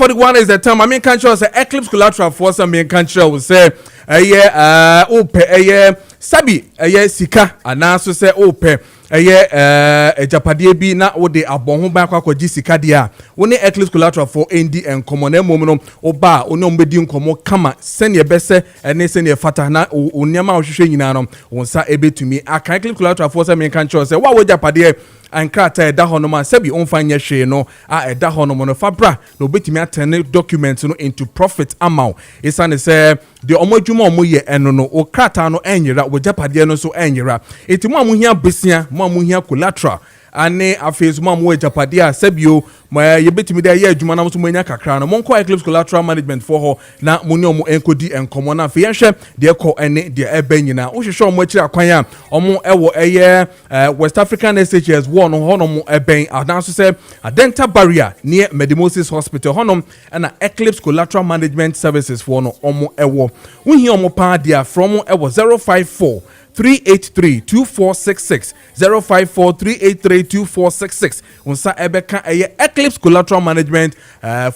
7:41 is the time. I mean, country say Eclipse collateral for some main country will say sabi sika anaso say ope ejapade bi na wo de abon ho ban kwakoji sika de a wo ne Eclipse collateral for ND enkomo na mom no oba oni ombedi nkomo kama sene bese ene sene fata na onyama ohwehwe nyina no wonsa ebetumi aka Eclipse collateral for some main country say wa wo japade ankrata eda honoma sabi onfanye hwe no a eda honomo no fabra no betimi atene document no into profit amount isane say de omodwuma omoye eno no o krata no enyira wo japade no so enyira etimu amuhia besia mo amuhia collateral ane afezu mo amu japade a sabio ye betimi de ye adwuma na mo so manya kakra no monko Eclipse collateral management for ho na moni omo enkodi enkomo na afi yenhwe de ko ene de eba nyina wo hwehwe omo akira kwan a omo ewo West African SHS one honom eben adanso say Adenta barrier near Medimosis Hospital honom na Eclipse collateral management services for no omo ewo wo hi omo pa dia from ewo 054 383-2466 054-383-2466 unsa ebeka Eclipse collateral management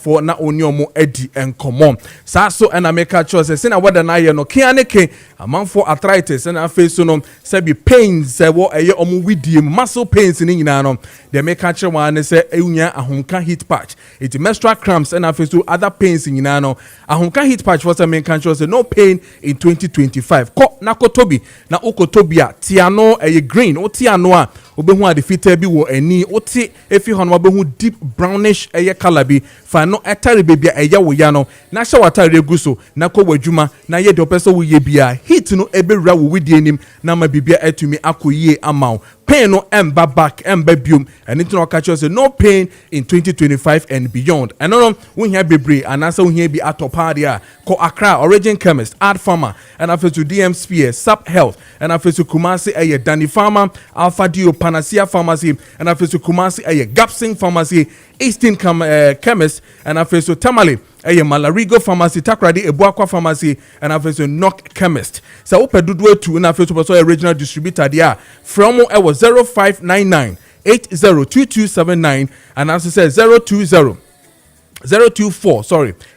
for na onyomo edi enkomo sa so na make choice say na wada na ye no kianeke amanfo arthritis na face no sabi pains wo omo widie muscle pains ni nyina no de make choice wan say ewunya ahonka heat patch it menstrual cramps na face to other pains nyina no ahonka heat patch for say make choice no pain in 2025 ko na kotobi na okotobia tiano green o tiano a obehu adefita bi wo ani oti efi hono obehu deep brownish color bi fa no etare bebia wo ya no na hye watare guso na ko wadwuma na ye de opeso wo ye bia heat no ebewura wo widie nim na ma bibia atumi akoyie amount pain no emba back emba biom and no catch us no pain in 2025 and beyond and no we here bebre and answer we here be atopadia ko Accra Origin Chemist Art Farmer and after to DM Sphere Sub Health and after to Kumasi Danny Farmer Alpha Dio Panacea Pharmacy and after to Kumasi Gapsing Pharmacy Eastern Chemist and after to Tamale Malarigo Pharmacy Takradi Ebuakwa Pharmacy and after Knock Chemist so opedudu to na after to original distributor dia from 0599 802279 and as says 024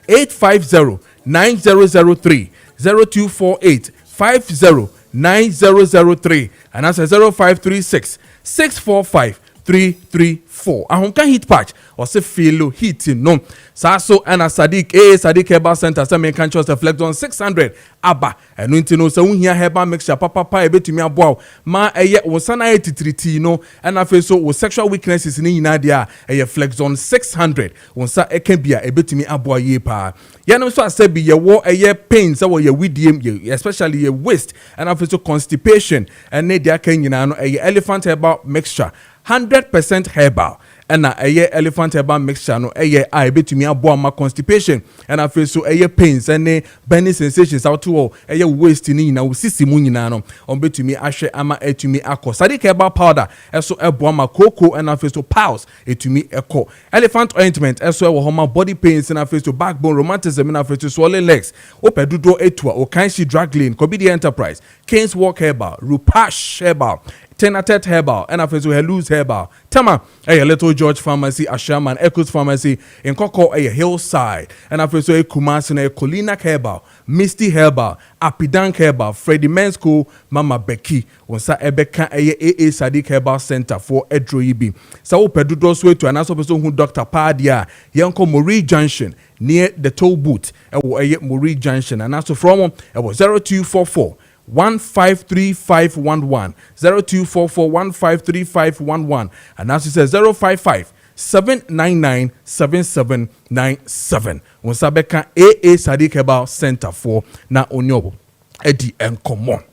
850 9003 0248 50 9003 and as 0536 645 334 ahonka heat patch or say feel heat no so and Sadiq Herbal Center say me can choose the Flexon 600 aba enu ntino so unhia herbal mixture papa ebetumi aboa ma wo sana etitriti no and afi so wo sexual weaknesses ni nyina dia Flexon 600 wonsa eka bia ebetumi aboa ye pa ya no so asabi ye wo pains wo ye widiem especially ye waist and afi so constipation and ne dia kan nyina no elephant herbal mixture 100% herbal and elephant herbal mixture no I betumi aboa ma constipation and I feel so pains and burning sensations out to waist ni na usisi mu nyina no on betumi ahwe ama etumi akọ Sadiq herbal powder eso eboa ma cocoa and I feel so pulse etumi ekọ elephant ointment eso ewo homa body pains and I feel so backbone rheumatism and I feel so swollen legs opedudo etua o kanshi drug lane KPD enterprise Keynes walk herbal Rupash herbal Tenatet herbal and after so lose herbal Tama Little George Pharmacy Ashaman Echoes Pharmacy in Koko Hillside and after so Kumasi Colina herbal Misty herbal Apidank herbal Freddie Mensko Mama Becky Wonsa Ebeka AA Sadiq Herbal Center for Edroibi Sao Pedudo Swe to announce person who Dr. Padia Yanko Murray Junction near the toll booth Murray Junction and also from 0244 153511 0244 153511 and as it says 055 799 7797 Wonsabeka AA Sadiq Herbal Center for na onyobo edi enkomo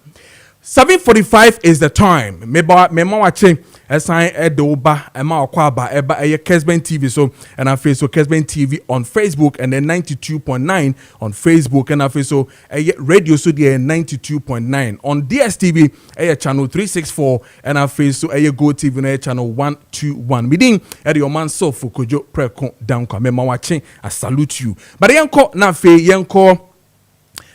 7:45 is the time. Mema watching assign edoba ema okwaba eba Kessben TV so and I face so Kessben TV on Facebook and then 92.9 on Facebook and I face so radio so there 92.9 on DSTV channel 364 and I face so Go TV channel 121. Meeting at your man so for Kojo Preko Dankwah. Mema watching I salute you. But yanko na fe yanko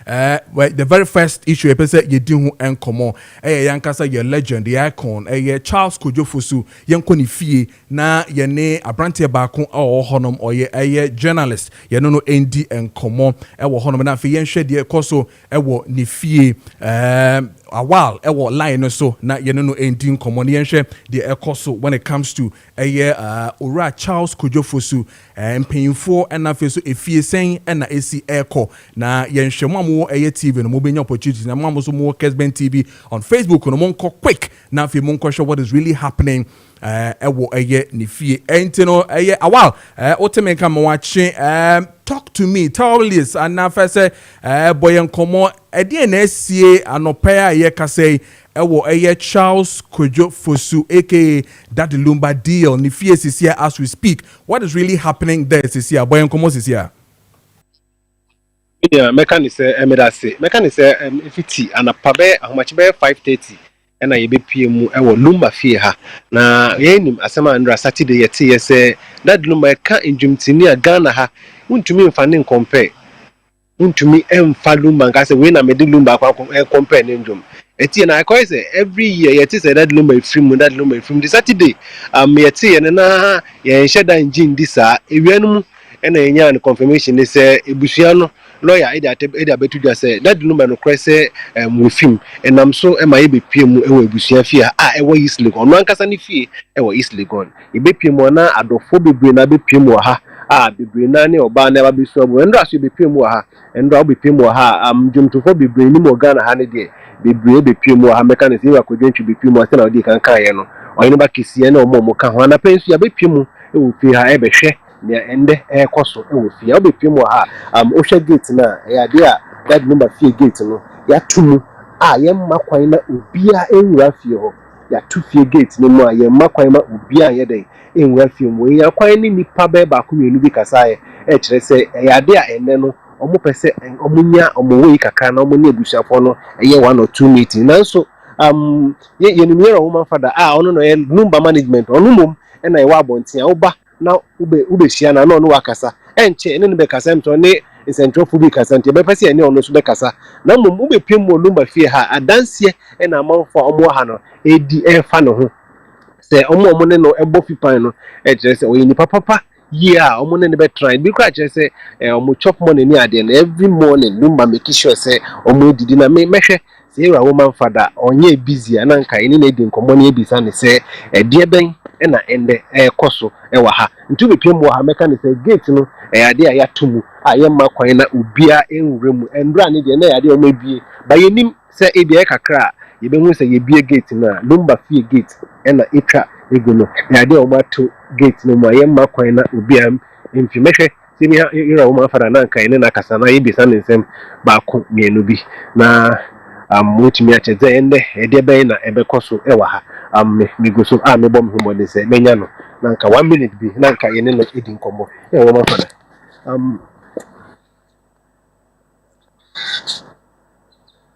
the very first issue episode you do and come on yankasa your legend the icon Charles Kojo Fosu yanko ni fie na ye ne abrante baako honom oye journalist ye no endi and come on honom na fe yen hwe de koso ni fie awal line no so na ye no endi nkomo ne yen hwe de ekoso when it comes to ora Charles Kojo Fosu mpanyimfo na fe so efie sen na esi eko na yen hwe mo TV no mo benya opportunity na mo so mo Kessben TV on Facebook no mo nko quick na fe mo nko show what is really happening ni fie entino awal oteme nka mo wache talk to me tell us and na first boy nkomo e na sie anopa ye ka say Charles Kojo Fosu aka that Lumba deal ni fie sisia as we speak. What is really happening there sisia boy nkomo sisia? Yeah, mechanic say emedase mechanic say ifiti anapabe ahomachibe 5:30 na ye be PM e Lumba fie ha na ye nim asema andra Saturday yete ye say that Lumba ka njumtini a Ghana ha untumi mfane compare untumi emfa Lumba nka say we na mede Lumba kwa compare ne njum eti na I say every year yete say that Lumba from the Saturday yete ye na ye nheda engine disa ewianum na enya an confirmation ne say ebusua no lawyer ida betu just say that Lumba no kwese we film enam so e ma ye be piem e wo ebusua fie e wo East Legon no ankasa ne fie e wo East Legon e be piem na adofo bebre na be piem wo ha bebre na ne oba na ba be so bo endo aso be piem wo ha endo oba be piem wo ha jumtofo bebre ni mo Ghana ha ne de bebre be piem wo ha mechanic e wa kodwentwi be piem wo se na odi kan kan ye no oyene ba kisia na omo ka ho na pensu ya be piem e wo fie ha e be hwe ne ende koso e wo fie oba piem wo ha ohwe gate na ya de a that Lumba fie gate no ya tumu yemma kwan na obia enwura fie ho ya tu fie gate no mu yemma kwan ma obia ye den enwura fie mu ya kwan ni nipa ba ko mienu bi kasa kire se ya de a enne no omo pese omunya omo we kakra na omo ne ebusuafo no ye 1 or 2 meeting nanso ye ni mera woman father ono no Lumba management ono mom na ye wa abontia oba na ube hia na no wakasa enche ene ne be kasa mto ne nsentro fubi kasa nti be pese ene ono so be kasa na mom ube piem mo Lumba fie ha adanse na amanfo omo ha no edi enfa no ho se omo ne no ebo fipan no kire se oyini papa yeah omo ne be try bi kwa kire se omo chop money ni ade na every morning Lumba make sure se omo didi na mehwe se era woman father onye busy ananka ene na edi nkomo na ebisa ne se de ben na ende koso wa ha ntu be piem wo ha meka ne se gate no ade a ya tumu yemma kwan na obia enwure mu endura ne de na ade o mabie ba yenim se ebia kakra ye be hu se ye bie gate na Lumba fie gate na etwa egu no ade o mato gate no ma yemma kwan na obia mfi mehwe se mi era wo ma fara na kan ne na kasa na ye bisa ne nsem ba ko mienu bi na mutimi acheze ende ede be na ebe koso wa ha me go so me bom humo de se menya no na nka 1 minute bi na nka ye ne no edi nkomo wo ma fada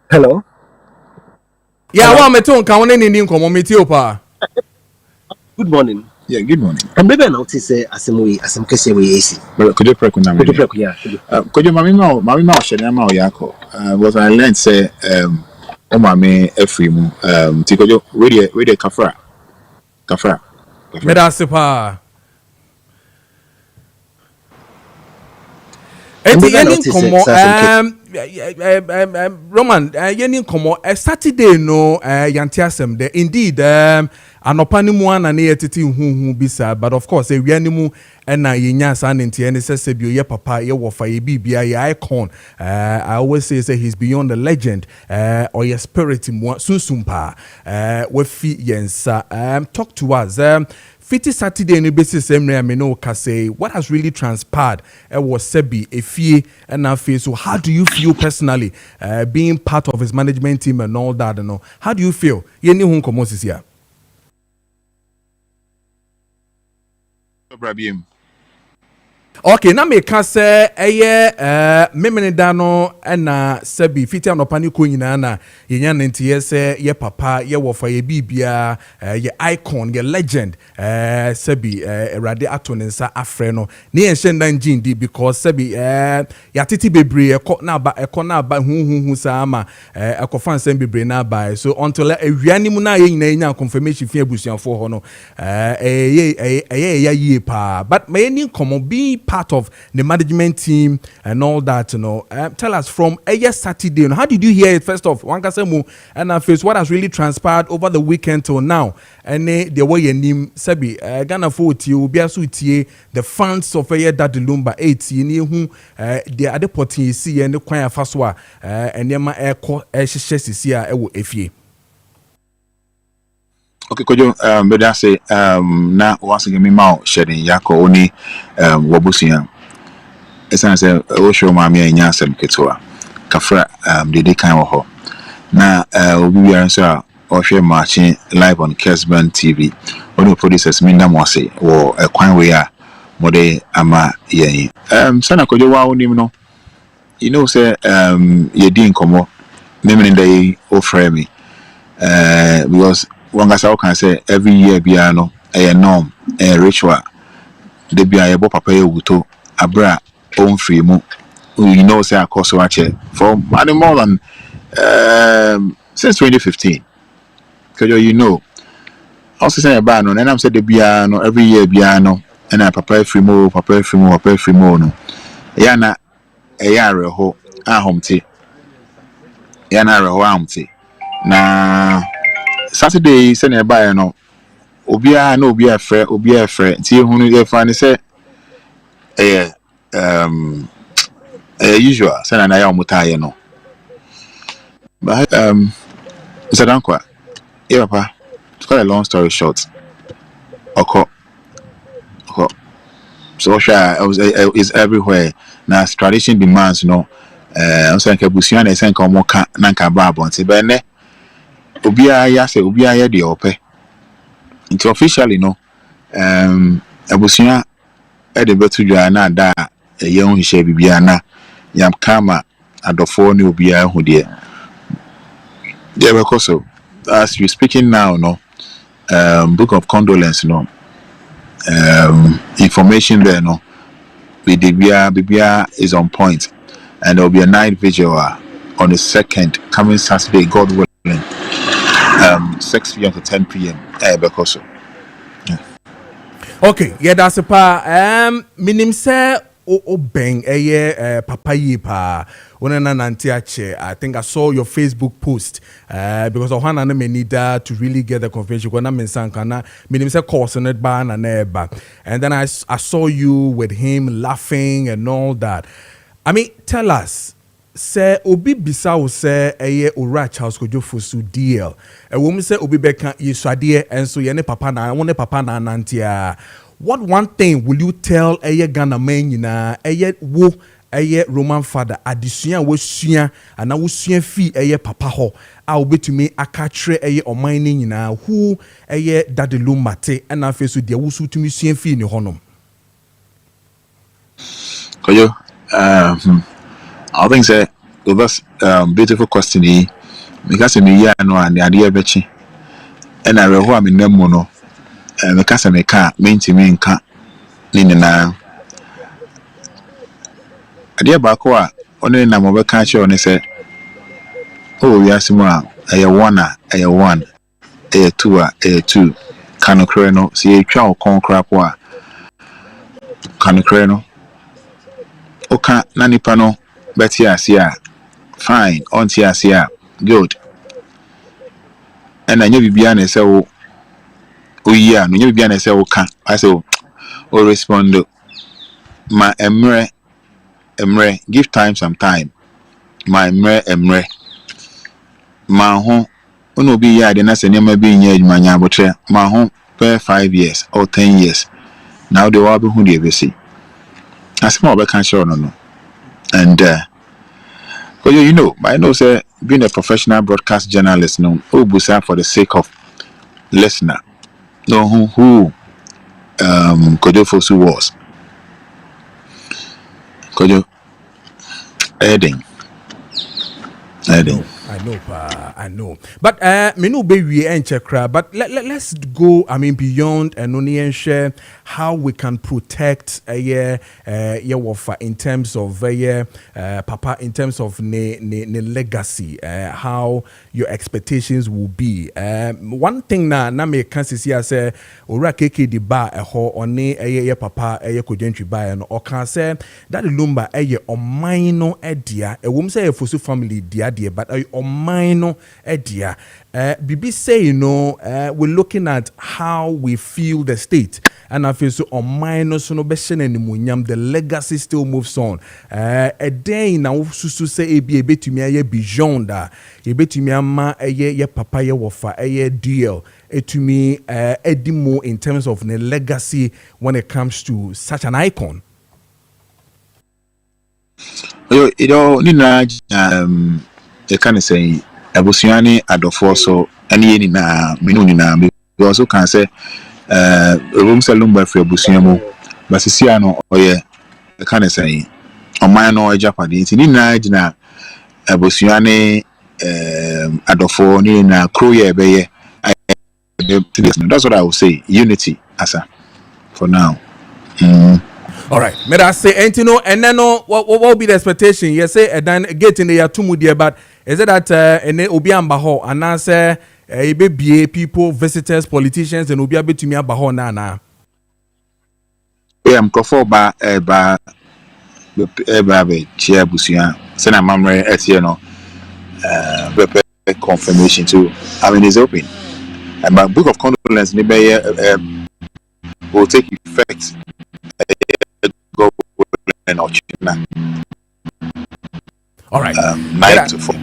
hello Yeah, wa meto nka won ni nkomo meti opa. Good morning. Yeah, good morning. Maybe now to say asem kese we esi. Kojo Preko Dankwah. Kojo Preko yeah. Kojo mami ma ohye ma oyako. What I learned say o mami efrimu ti Kojo we kafra. Me da sepa. Eti yeni nkomo Roman yeni nkomo Saturday no yantiasem there indeed anopa ni mu ana ne yetiti huhu bisa but of course ewiani mu na yenya san ntie ne sese bio ye papa ye wofa ye bibia ye icon I always say he's beyond the legend or your spirit mu sunsumpa we fi yensa talk to us Fiti Saturday no basis emre me no ka say what has really transpired was Sebi Efie and Afi. So how do you feel personally being part of his management team and all that and all? How do you feel? Yeni hun komo sisia. Okay, na me ka se memene da no na sabi fiti anopa ni ko nyina na yenya ntie se ye papa ye wofa ye bibia ye icon ye legend sabi erade ato ne nsa afre no ne ye hyenda ngindi because sabi ya titi bebre ekọ na ba hu sa ma ekofan sem bebre na ba so until ewiani mu na ye nyina nya confirmation fi abusuafo ho no ya ye pa but may any come be part of the management team and all that, you know. Tell us from Saturday, you know, how did you hear it first off? Wankasemu and first, what has really transpired over the weekend till now? And the way your name Sabi Ghana 40 Biasutie, the fans of that Lumba 8 who the other party see and the choir faswa and Yama Airco Shessia Efie. Okay, Kojo, but I say, now once again, me mau shedding yako oni, wabusian. As I say, Osho Mami and Yansem Ketua, Kafra, the kind of ho. Now, we are answer Osho marching live on Kessben TV. Only producers Minda Mosse or a quine we are, Mode Ama Ye. Sana Kojo wa no. You know, say, ye didn't come up, memory day or me. Because one can say every year biano a norm a ritual de bia yebo papa wuto abra on free mu you know say akoso ache for more than since 2015 because you know also say about no and I'm said the biano every year biano and I papa free mu no ya na e yare ho ahomte ya na re ho ahomte na Saturday send a buy no obia na obia frɛ nti ehunu e fa ne sɛ usual sɛ na ya omutaye no but Mr. Dankwah yeah papa to cut a long story short oko so sure is everywhere now tradition demands no so nka busuan na sɛ nka omo ka na nka ba abonte be ne obia ya sɛ obia ya de opɛ nti officially no abusuan de betu dwa na da ye hu hye bibia na yam kama adofo ne obia hu de there because so as we speaking now no book of condolence no information there no bibia is on point and there will be a night vigil on the 2nd coming Saturday God willing 6 p.m. to 10 p.m. because so Okay, yeah, that's a pa. Minim se o bang papa yi pa. Una nantiache. I think I saw your Facebook post. Because I want to need to really get the confirmation. Because I'm in Sankana. Minim se course on it ban and eba. And then I saw you with him laughing and all that. I mean, tell us. Say obi bisa wo say ora Charles Kojo Fosu deal wo mu say obi beka yeswade enso ye ne papa na wo ne papa na nantia what one thing will you tell Ghana man nyina wo Roman father adesua wo sua ana wo sua fi papa ho a obetumi akatre oman ni nyina who Daddy Lumba te na afeso de wo su tumi sua fi ni honom Kojo I think say with us beautiful question because me ya no and the idea bechi and I reho am nemu no because me ka mentimi nka ni na idea ba ko a ono na mo be ka che oni say oh we asimu a eye one eye one eye two eye two kanokre no see e twa okon kra po a kanokre no oka na nipa no beti asia fine on ti asia good and anya bibia na say wo oyi no nya bibia na say wo ka I say o respond ma emre give time some time my emre ma ho ono bi ya de na se nyama bi nya adwuma nya abotre ma ho per 5 years or 10 years now they will be who they be see as more be can show no and because you know, I know say being a professional broadcast journalist, no, busa for the sake of listener, know who Kojo Fosu was. Kojo, Edding. I know. But me no be we enchekra. But let's go. I mean beyond and only and share how we can protect wafa in terms of papa in terms of ne legacy. How your expectations will be. One thing na me can see as ora keke di ba ho oni papa Kojo ba no o can say that Lumba oman no edia ewom say efosu family dia but minor idea. Bibi say, we're looking at how we feel the state. And I feel so on minor so no beshen and the legacy still moves on. A day now susu say a bit to me a beyond that. A bit to me ama a papaya wafa a deal. To me more in terms of the legacy when it comes to such an icon. They kind of say Abusiani adofo so any na minuni na we also can say room Lumba for Abusiamo but Sisiano or yeah they kind of say on my no Japanese in na Abusiani adofo ni na kroye beye. That's what I would say, unity asa for now. All right, may I say, Antino, and then what will be the expectation? You say, and then get in the Yatumu dear, but is it that and Obian Baho and answer baby people, visitors, politicians, and Obia to me Baho Nana? Yeah, I'm for ba chair busia. Send a mamre etieno confirmation too. I mean, it's open. And my book of condolence will take effect. All right. 9 to 4.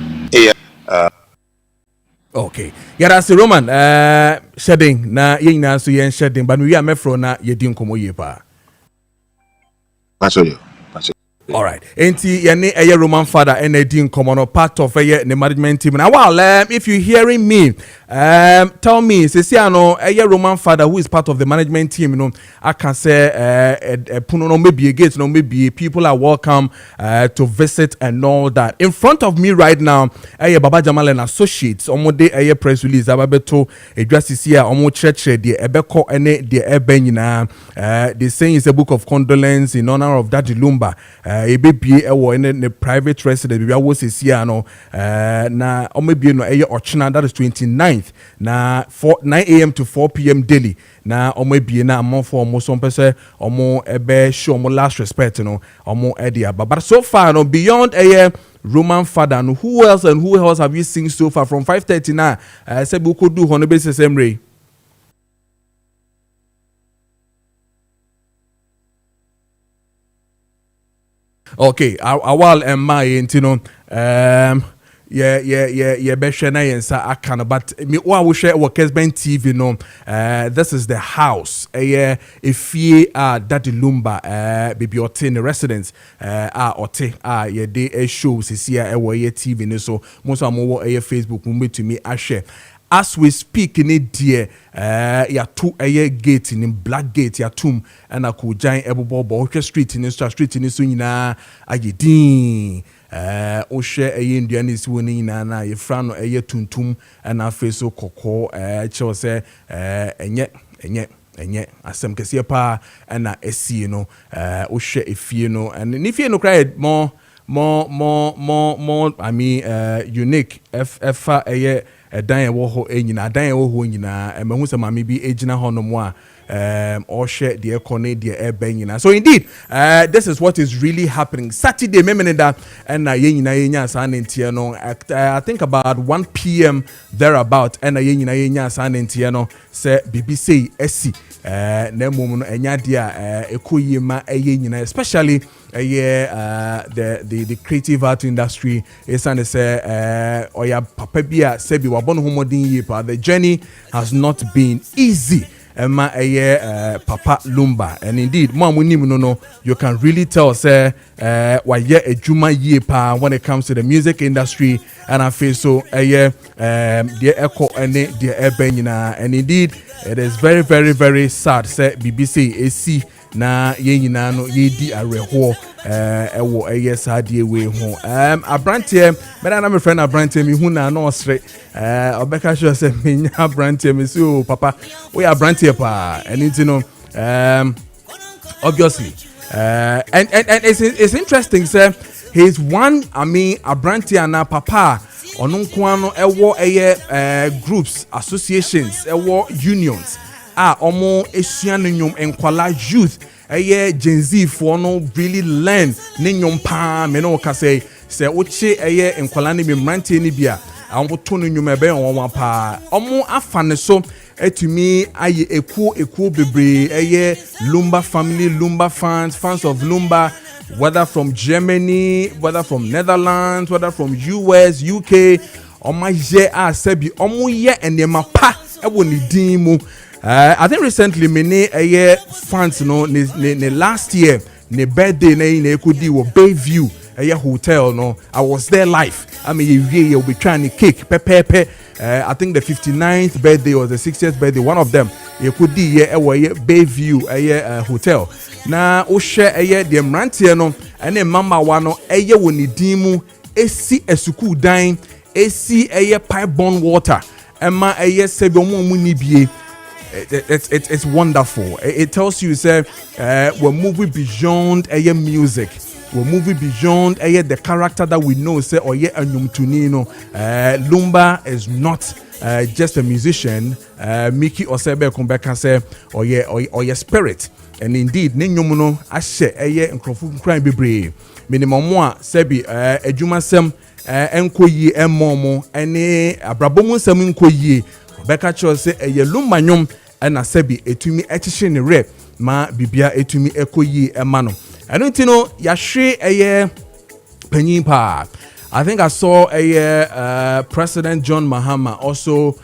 Okay. Yeah, that's the Roman. Shedding na yina so yen shedding, but we are mefro na yedin komo yepa. All right. Enti yene eye Roman father and edin komo part of the management team. Now, well, if you're hearing me, tell me, Sesiano, eye Roman father who is part of the management team, I can say, maybe a gate, maybe people are welcome to visit and all that. In front of me right now, eye Baba Jamal and Associates, omode eye press release, ababeto, address here, omo church, the ebeko ene, the ebenina, they saying it's a book of condolence in honor of Daddy Lumba. Ebebi ewo in the private residence we always see no na omebi no eye ochina that is 29th na 9 a.m. to 4 p.m. daily na omebi na amon for omo so pese omo ebe show omo last respect no omo edia but so far no beyond eye Roman father no who else have you seen so far from 5:30 na say we could do on the basis emre. Okay, awal emma yentino yeah beshe na yensa akano but me wa wo share wo Kessben TV no this is the house efie Daddy Lumba baby ote in the residence ote ye dey show sisia wo ye TV no so most am wo Facebook mo betumi ahwe. As we speak in it dear ya two gate in black gate ya tum and a cool giant ebobo street in street in so nyina agedin o share Indian is winning na ye frano tuntum and a face so koko cho say enye asem kese pa na esi no o share efie no and if you no cry more I mean unique efa dan ewo ho enyina dan ewo ho nyina mahu se mama bi ejina ho no mo or share the economy the nyina. So indeed this is what is really happening Saturday memeneda and na yenyina yenya san ntie no I think about 1 p.m. thereabout and na yenyina yenya san ntie no say BBC esi na mum no enya dia ekoyima yenyina especially the creative art industry is and say oya papa bia sebi wabon homodin yipa. The journey has not been easy Emma Papa Lumba and indeed no you can really tell say why a juma ye pa when it comes to the music industry and I feel so the echo and the ebenina and indeed it is very very very sad say BBC AC na ye nyina no ye di areho ewo eye sadie we ho abrantie me na my friend abrantie mi hu na na osre obeka sure say me nya abrantie me say oh papa we abrantie pa anything no obviously and it's interesting say he's one abrantie na papa onunkwano ewo eye groups associations ewo unions omo esian nyom enkwala youth eye Gen Z for no really learn ne nyom pa me no ka say oche eye enkwala ne memrante ne bia amboto no nyom ebe won pa omo afane so etumi aye ekuo bebre eye Lumba family, Lumba fans of Lumba, whether from Germany, whether from Netherlands, whether from US, UK, omo ye sebi omo ye enema pa ewo ni din mu. I think recently many fans no ne last year ne birthday na ekodi wo Bayview hotel no I was there live. I mean you'll be trying to cake pepe. I think the 59th birthday or the 60th birthday, one of them ekodi Bayview hotel. Na o share the mrantie no ene mama wa no wo ni din mu esi esuku dan esi pipe borne water ema sebi omo mu ni bie. It's wonderful. It tells you say we're moving beyond music. We're moving beyond the character that we know. Say anyum tunino. Lumba is not just a musician. Miki Osebe Kumbeka say oye spirit. And indeed, ninyumuno ashe nkrofu crime bebre. Minimum moi sebi ejuma sem enkoyi emomo ene abrabomu sem enkoyi. Beka cho say Lumba nyom na sebi etumi echiche ne rap ma bibia etumi ekoyi ema no. I don't know yahwe panyin pa. I think I saw President John Mahama also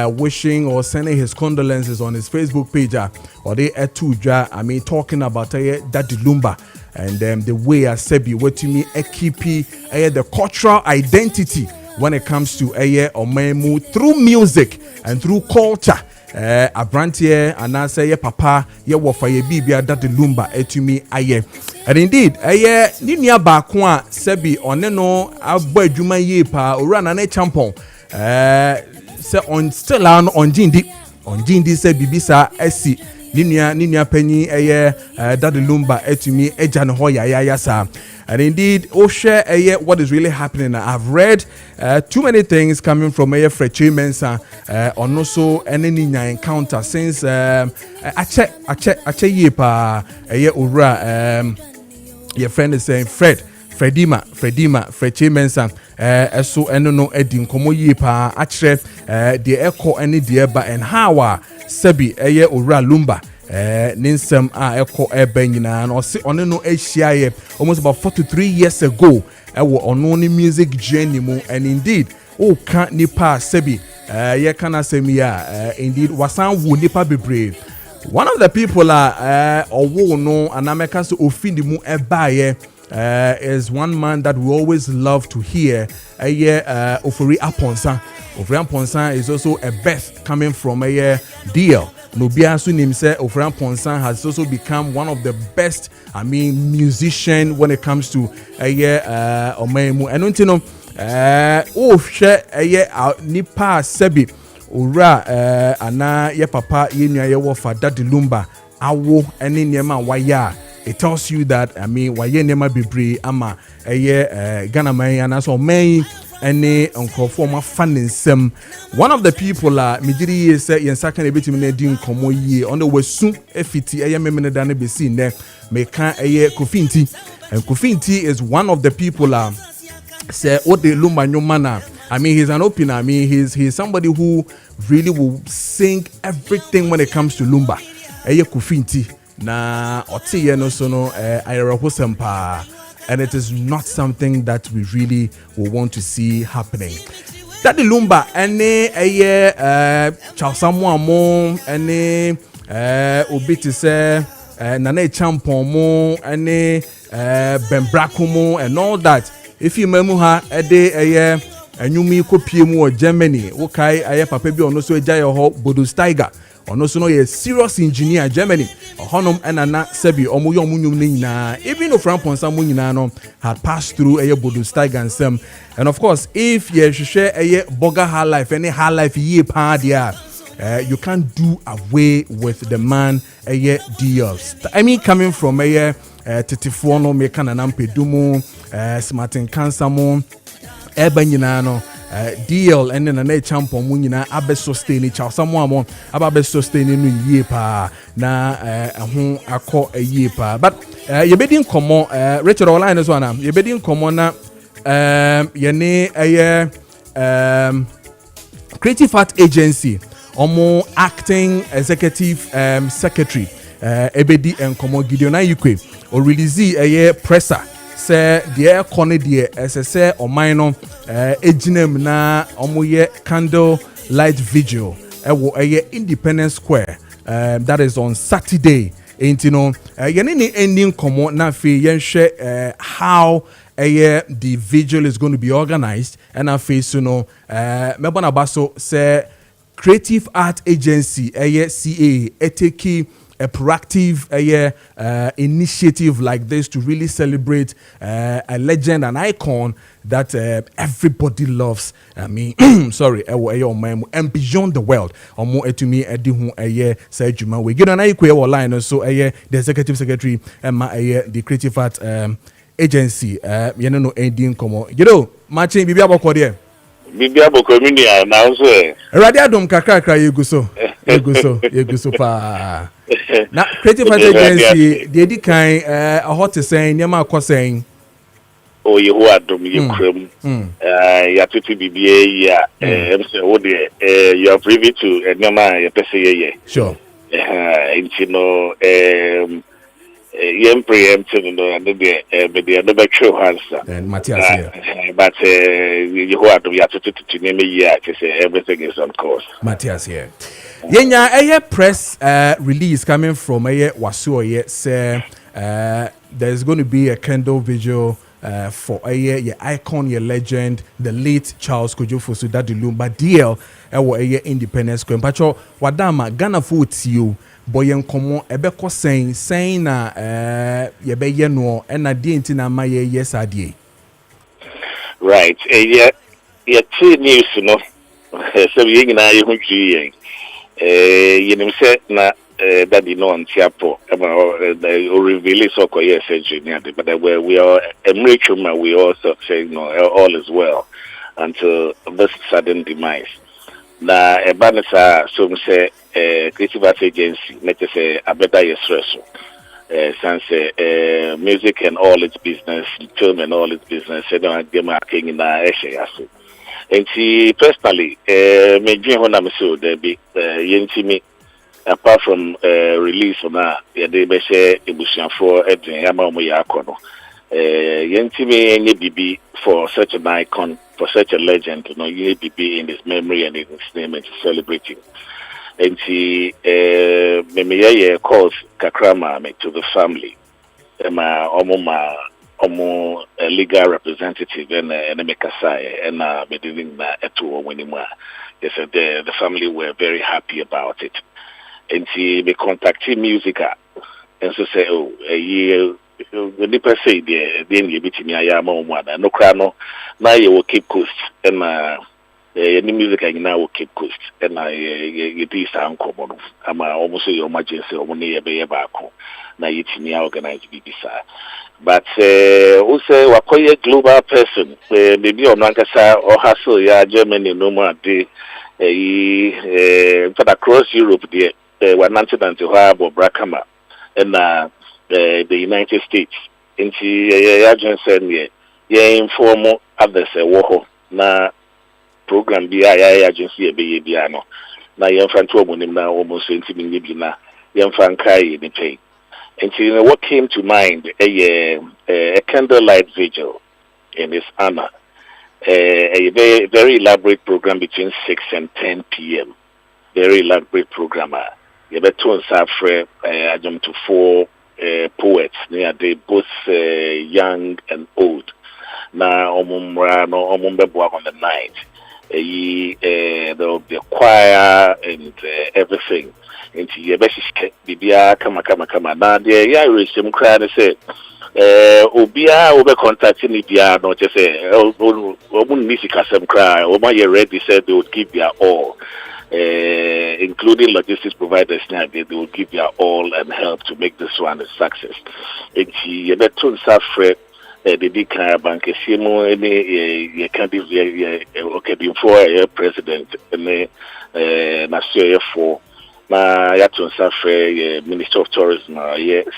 wishing or sending his condolences on his Facebook page or they etuja talking about Daddy Lumba and the way sebi wetumi ekipi the cultural identity when it comes to omemu through music and through culture. Abrantie anase ye papa ye wofa ye bibia Daddy Lumba etumi aye. And indeed ni nia ba ko a sebi one no abo adwuma ye pa owura na ne champon se on still on jindi se bibisa esi ni nia panyi Daddy Lumba etumi eja ne ho ya sa. And indeed, share what is really happening. I've read too many things coming from Freche Mensa on also any encounter since ache yepa ura your friend is saying Fredima Freche Mensa so eno edi nkomo yepa ache the echo any dieba and how sebi ura Lumba ninsem eko ebe nyina no se one no ahia almost about 43 years ago ewo ono ni music journey mu. And indeed o ka nipa sebi ye kana semia indeed wasan wu nipa bebre. One of the people owo no anameka so ofindi mu eba is one man that we always love to hear. Ofori Aponsa. Ofori Aponsa is also a best coming from DL. Nobia Sunim said Ofran Ponsan has also become one of the best, musician when it comes to Omemu. And don't you know, nipa sebi ura ana ye papa ye nua ye wofa Daddy Lumba awo ene niema waya. It tells you that waye niema bebre ama Ghana man and so man any uncofo ma fansem. One of the people Mijiri say yen second ebetimi na di nkomo yie on the wesu efiti memene da na besi ne meka Kofinti. And Kofinti is one of the people say Ode Lumba nyomana. He's an opener. He's somebody who really will sing everything when it comes to Lumba. Kofinti na otiye no so no ayerahosempa. And it is not something that we really will want to see happening. Daddy Lumba, any Chausamu mo, any Obiti se, Nane Champon mo, any Bembrakumo, and all that. If you memuha, a new me kopiemu or Germany, okay, I have a baby on also a Jayo Bodu Steiger. ɔno so no yɛ serious engineer Germany ɔhɔnom ɛna na sɛbi ɔmo yɛ ɔmo nnwom no nyinaa even no Franponsa mo nyinaa no had passed through ɛyɛ Bodo-Steiger nsɛm. And of course if yɛhwehwɛ ɛyɛ Burger High Life ɛne High Life yie paa deɛ you can't do away with the man DL. I mean coming from Titifoɔ no meka Nana Mpedumu Smartin Cancer mo eba nyinaa no DL and then na champion mu nyinaa abe sustain Charles Samuel abe sustain no yie pa na ho akɔ yie pa but yebedi nkomo Richard online so na yebedi nkomo na yene Creative Art Agency omo acting executive secretary ebedi nkomo Gideon Ayikwe o release presser say the corner the SSA or minor ejinem na omoye candle light vigil Independence Square that is on Saturday and you know yenini ending komo na fe yenhwe how the vigil is going to be organized and I face you know mebona baso say Creative Art Agency CA take a proactive initiative like this to really celebrate a legend, an icon that everybody loves. I mean, sorry, and beyond the world. To me, say Juma. We get an equal line, so the executive secretary and the Creative Art Agency. You know, ending come. You know, matching Bibia Bokode. Bibia Bokomini announce. Radio Dom Kakra Yeguso. Yeguso pa. Na Creative Art Agency the edi kan a hot saying nyama akọ saying o ye ho adom ye kram ya tete bibie ya say wo de you are privy to nyama ya pese ye sure you know yem preemptive no and the be no be true answer and Matthias here but you ho adom ya tete to name ya say everything is on course. Matthias here Yenya press release coming from Wasuo say there's going to be a candle vigil for your icon, your legend, the late Charles Kojo Preko Dankwah DL Independence Square. Pacho wadama Ghana foot you boyen komo ebeko saying na yebeye no na die ntina ma yes adie. Right. Yeah news no. So we nyina ye hu twi yenim se na daddy no on tiapo o reveal so ko yes engineer but we are emrichuma we also say no all is well until this sudden demise na ebanisa so me say Creative Art Agency let us say abeda yesreso since music and all its business film and all its business say no dem aking na eshe and see personally, me dream when I'm so there be me apart from release on that, they be share ebusian for everything. Yama mo yakono. Me any BB for such an icon, for such a legend. You know, you need to be in his memory and in his name and celebrating. And see, me calls kakrama me to the family. Ma omo legal representative and make aside and bediving na eto wenima. They said the family were very happy about it. And she be contacting musica and so say the people say then you bit me ayama umwana no krano na you will keep coast and any music I now will keep coast and you do sound common. I'm almost your emergency or money be back na yitimi organize bibisa. But also wakoye global person maybe on Nankasa or hustle ya Germany no more day for across Europe there were nanti or Brakama and the United States into agent said informal others woho na program bi agency be biano na yemfa to omonim na almost 20 million na yemfa nkai ni pay. And so, what came to mind a candlelight vigil in his honor, a very, very elaborate program between 6 and 10 p.m. Very elaborate program. You have two and Safre, adjunct to 4 poets. They are both young and old. Now, on the night. there will be a choir and everything. And you basically Bibia kama. Now the Irish cry and say Obia over contacting Libya, not just say music cry, Oma ready said they would give their all. Including logistics providers now, they will give their all and help to make this one a success. And you better suffer the big bank, any candidate, okay, before a president, and Nasir for my Yaton Safre, Minister of Tourism,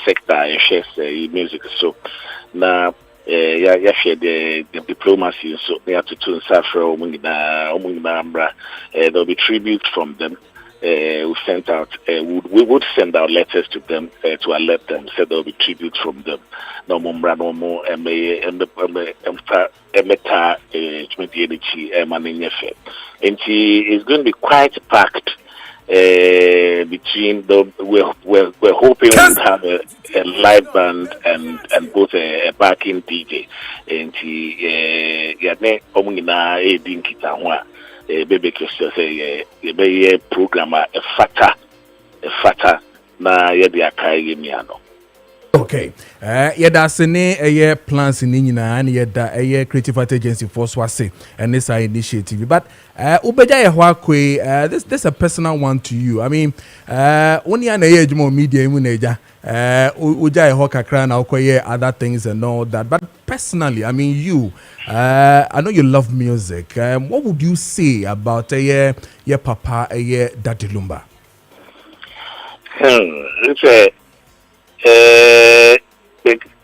sector, shares music. So now. The diplomacy, so they have to turn Safra, Omungambra. There'll be tribute from them. We sent out, we would send out letters to them to alert them. So there'll be tribute from them. No more, Emeta, and it's going to be quite packed. Between the we're hoping to have a live band and both a backing DJ and baby say a programmer a fata na yedi akai miano. Okay. That's a plans in Nina and yet a creative art agency for Swase and this initiative. But Ubeja Huakwe, this a personal one to you. I mean, only an age more media imuneja, Uja Hoka Kran, other things and all that. But personally, I mean, you, I know you love music. What would you say about your papa, Daddy Lumba?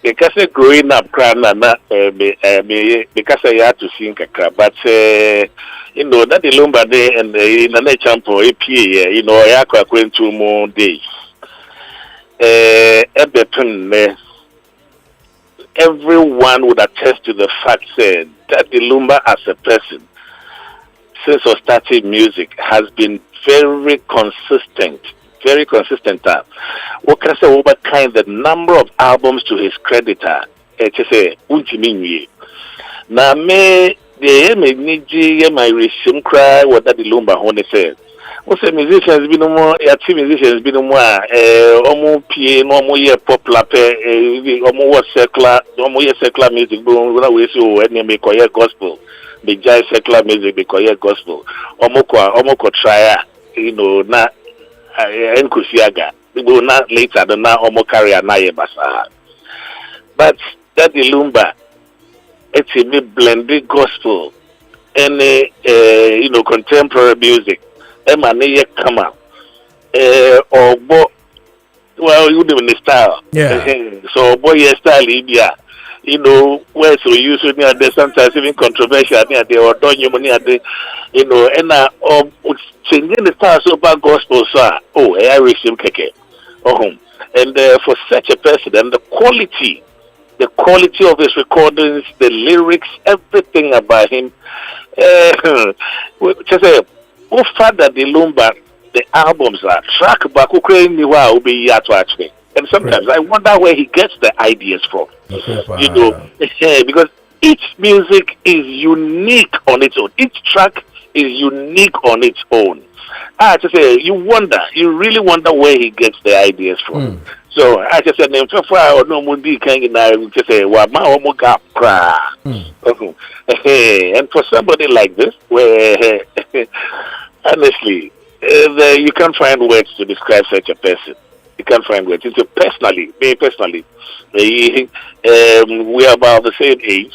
Because growing up, because I had to sing a crap, but you know that the Lumba day and in an example, APA, you know, I went 2 more days. Everyone would attest to the fact that the Lumba as a person, since I started music, has been very consistent. Very consistent. What can I say over kind the number of albums to his creditor? To say, Untiminye. Now, me, the MNG, my resume cry, what that the Lumba Honey said. What's the musicians been no more, musicians been no more, almost PA, no more year popular, almost secular music, when we see when you make a gospel, the jazz secular music, because gospel, almost try, you know, not. Nkusiaga, we will not later than now almost carry a basa. But that the Lumba, it's a blended gospel and you know contemporary music. Emmanuel come out, or well, you do in the style. Yeah. So boy, your style, India. You know, where so usually there's sometimes even controversial near the or don't you you know, and changing the style so about gospel, sir. Oh, I receive keke. Oh, and for such a person, and the quality of his recordings, the lyrics, everything about him. Just say, oh, Father the Lumba, the albums are track back. Will be actually. And sometimes I wonder where he gets the ideas from. You know, because each music is unique on its own. Each track is unique on its own. Just say you really wonder where he gets the ideas from. So I just said, "Name for or no mundi can just say, "Wa ma omo gap cry." And for somebody like this, where honestly, you can't find words to describe such a person. You can't find words. It's me personally, we are about the same age.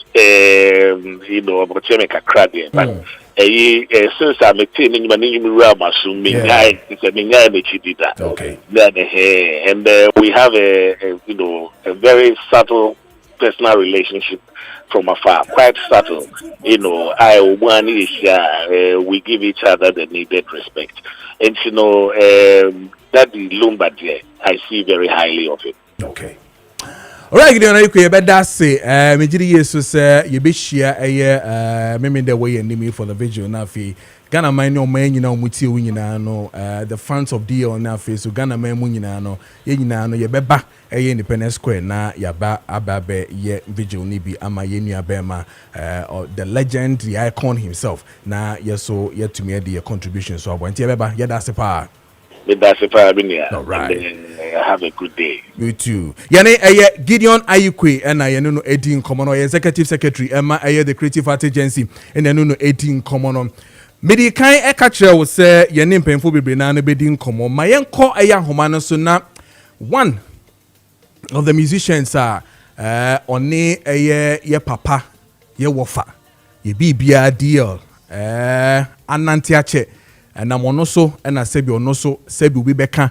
You know, about Jamaica Cradian, but since I'm a teen, Okay. And we have a very subtle personal relationship from afar, quite subtle. You know, we give each other the needed respect, and you know, that the Lumba there, I see very highly of it. Okay. All right, Gideon, you better say, Mijiri Jesus, you be share a me the way and me for the video now. Ghana man no man nyina omuti o nyina no the fans of DL na face so Ghana man mu nyina no ye nyina no ye beba Independence Square na yaba ababe ye vigil ni bi ama ye nua bema the legend, the icon himself na yeso ye to me the contribution so abonti ye beba ye da se pa. That's a pioneer. All right. Have a good day. You too. Yane Gideon Ayukwe and I no 18 common or executive secretary Emma the creative art agency and no 18 common. Medi kan catcher will say your name painful be na bedin common. My uncle aya homano so na one of the musicians are on ye papa ye wofa ye bibia deal anantiache and I'm on also and I said on also said we beka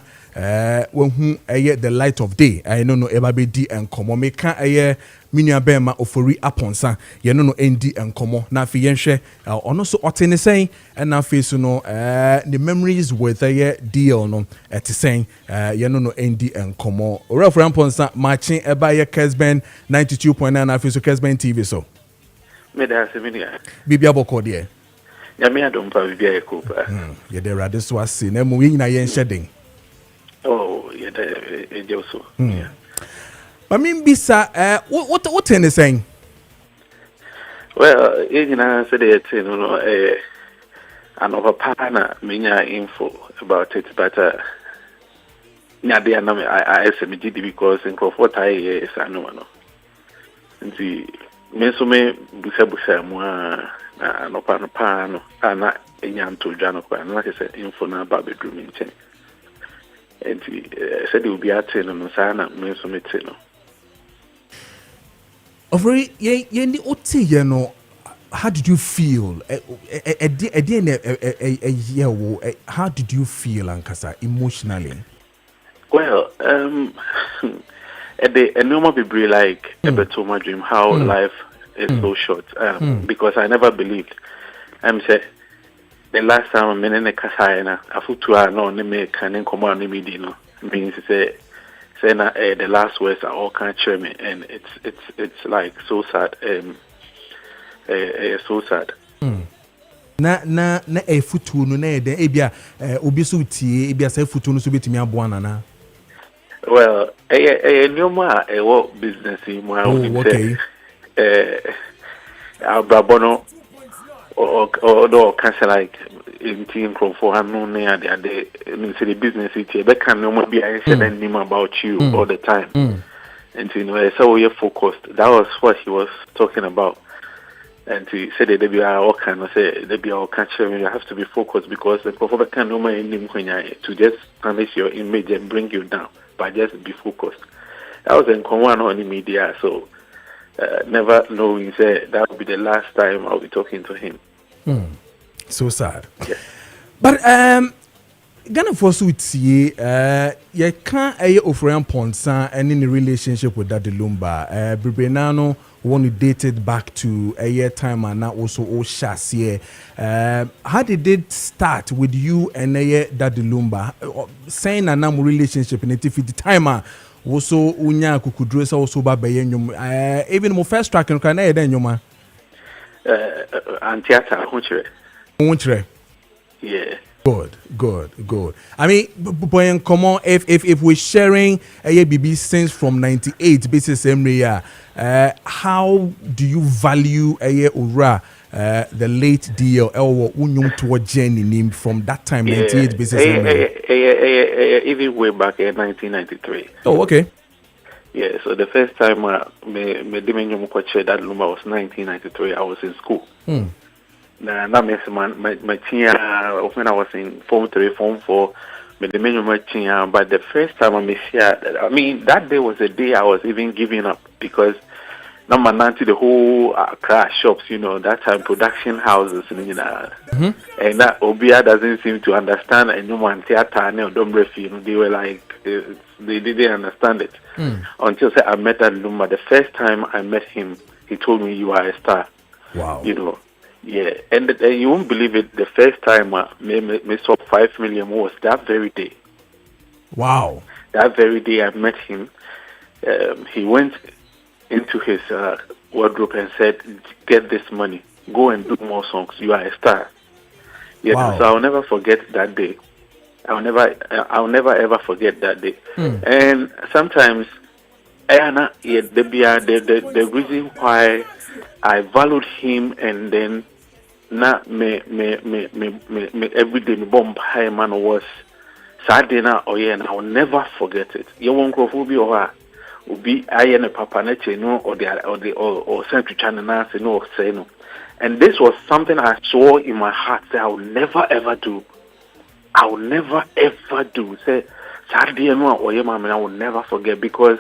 when who the light of day I no eba be di and komo meka minia bema ofori aponsa ye no endi and komo na fi yenhwe on also otene saying and na face no the memories with deal no at saying ye no endi and komo ora for aponsa matching eba ye Kessben 92.9 na face so Kessben TV so me da se minia bibia boko de ya me adom pa bibia e ko pa ye de rade so ase na mu yin na ye nhye oh ye de e je so yeah. I mean bisa what in saying? Well, you know, said it, you know, an over partner, minya info about it, but I submitted because in comfort I is a no. And the mesume busa moi no pano, ana enyan to Jano, and like I said, info na bedroom in ten. And said it will be at 10 on Sana, mesume no. Over ye oti ye no, how did you feel? How did you feel, Ankasa, emotionally? Well, a normal be like a better my dream how life is so short. Because I never believed. I'm say the last time I'm in a kasayana, a futua no name can come on immediately. Means say the last words are all kind of cheer me, and it's like so sad. So sad. Na e futu no na de ebia obi so tie ebia say futu no so betimi aboana na. Well, no more what business in my okay. Our brabono or cancel like in team for no near the business it they can no more be I said anything about you all the time. And you know so we focused. That was what he was talking about. And he said that they be all kind of say they be all catcher you have to be focused because the performer can no more to just tarnish your image and bring you down, but just be focused. That was in common on the media, so never knowing say that would be the last time I'll be talking to him. So sad. Yes. But Ghana for so you can't offer ponsa and in a relationship with that Lumba. Bibrenano when you dated back to a year time and now also Shasiye. How did it start with you and Daddy Lumba? Saying a number relationship in it if the timer also unya kukudresa also babaye nyum even mo first track no kana eden nyuma antiata hunchre. Yeah. Good. I mean, boy, come on. If we're sharing BB since from 98, basis area, how do you value Ura, the late deal or unyum to Jenny name from that time 98 basis area? Even way back in 1993. Oh, okay. Yeah. So the first time me dimenyum kwache that Lumba was 1993. I was in school. That means my teen when I was in Form 3, Form 4, but the menu my teen. But the first time I mean, that day was the day I was even giving up because number 90 the whole crash shops, you know, that time production houses, you know, and that Obia doesn't seem to understand and no one theater and you know, they were like they didn't understand it until I met that Lumba. The first time I met him, he told me you are a star. Wow. You know. Yeah, and you won't believe it. The first time me saw 5 million was that very day. Wow! That very day I met him. He went into his wardrobe and said, "Get this money. Go and do more songs. You are a star." Yeah, Wow. so I'll never forget that day. I'll never ever forget that day. And sometimes, the reason why I valued him, and then me every day me bomb high man was Sardina and I'll never forget it. You won't go for be or be I and a papa nature no or Central China no say no. And this was something I saw in my heart that I will never ever do. I will never ever do. Say Sardina or your mom, and I will never forget, because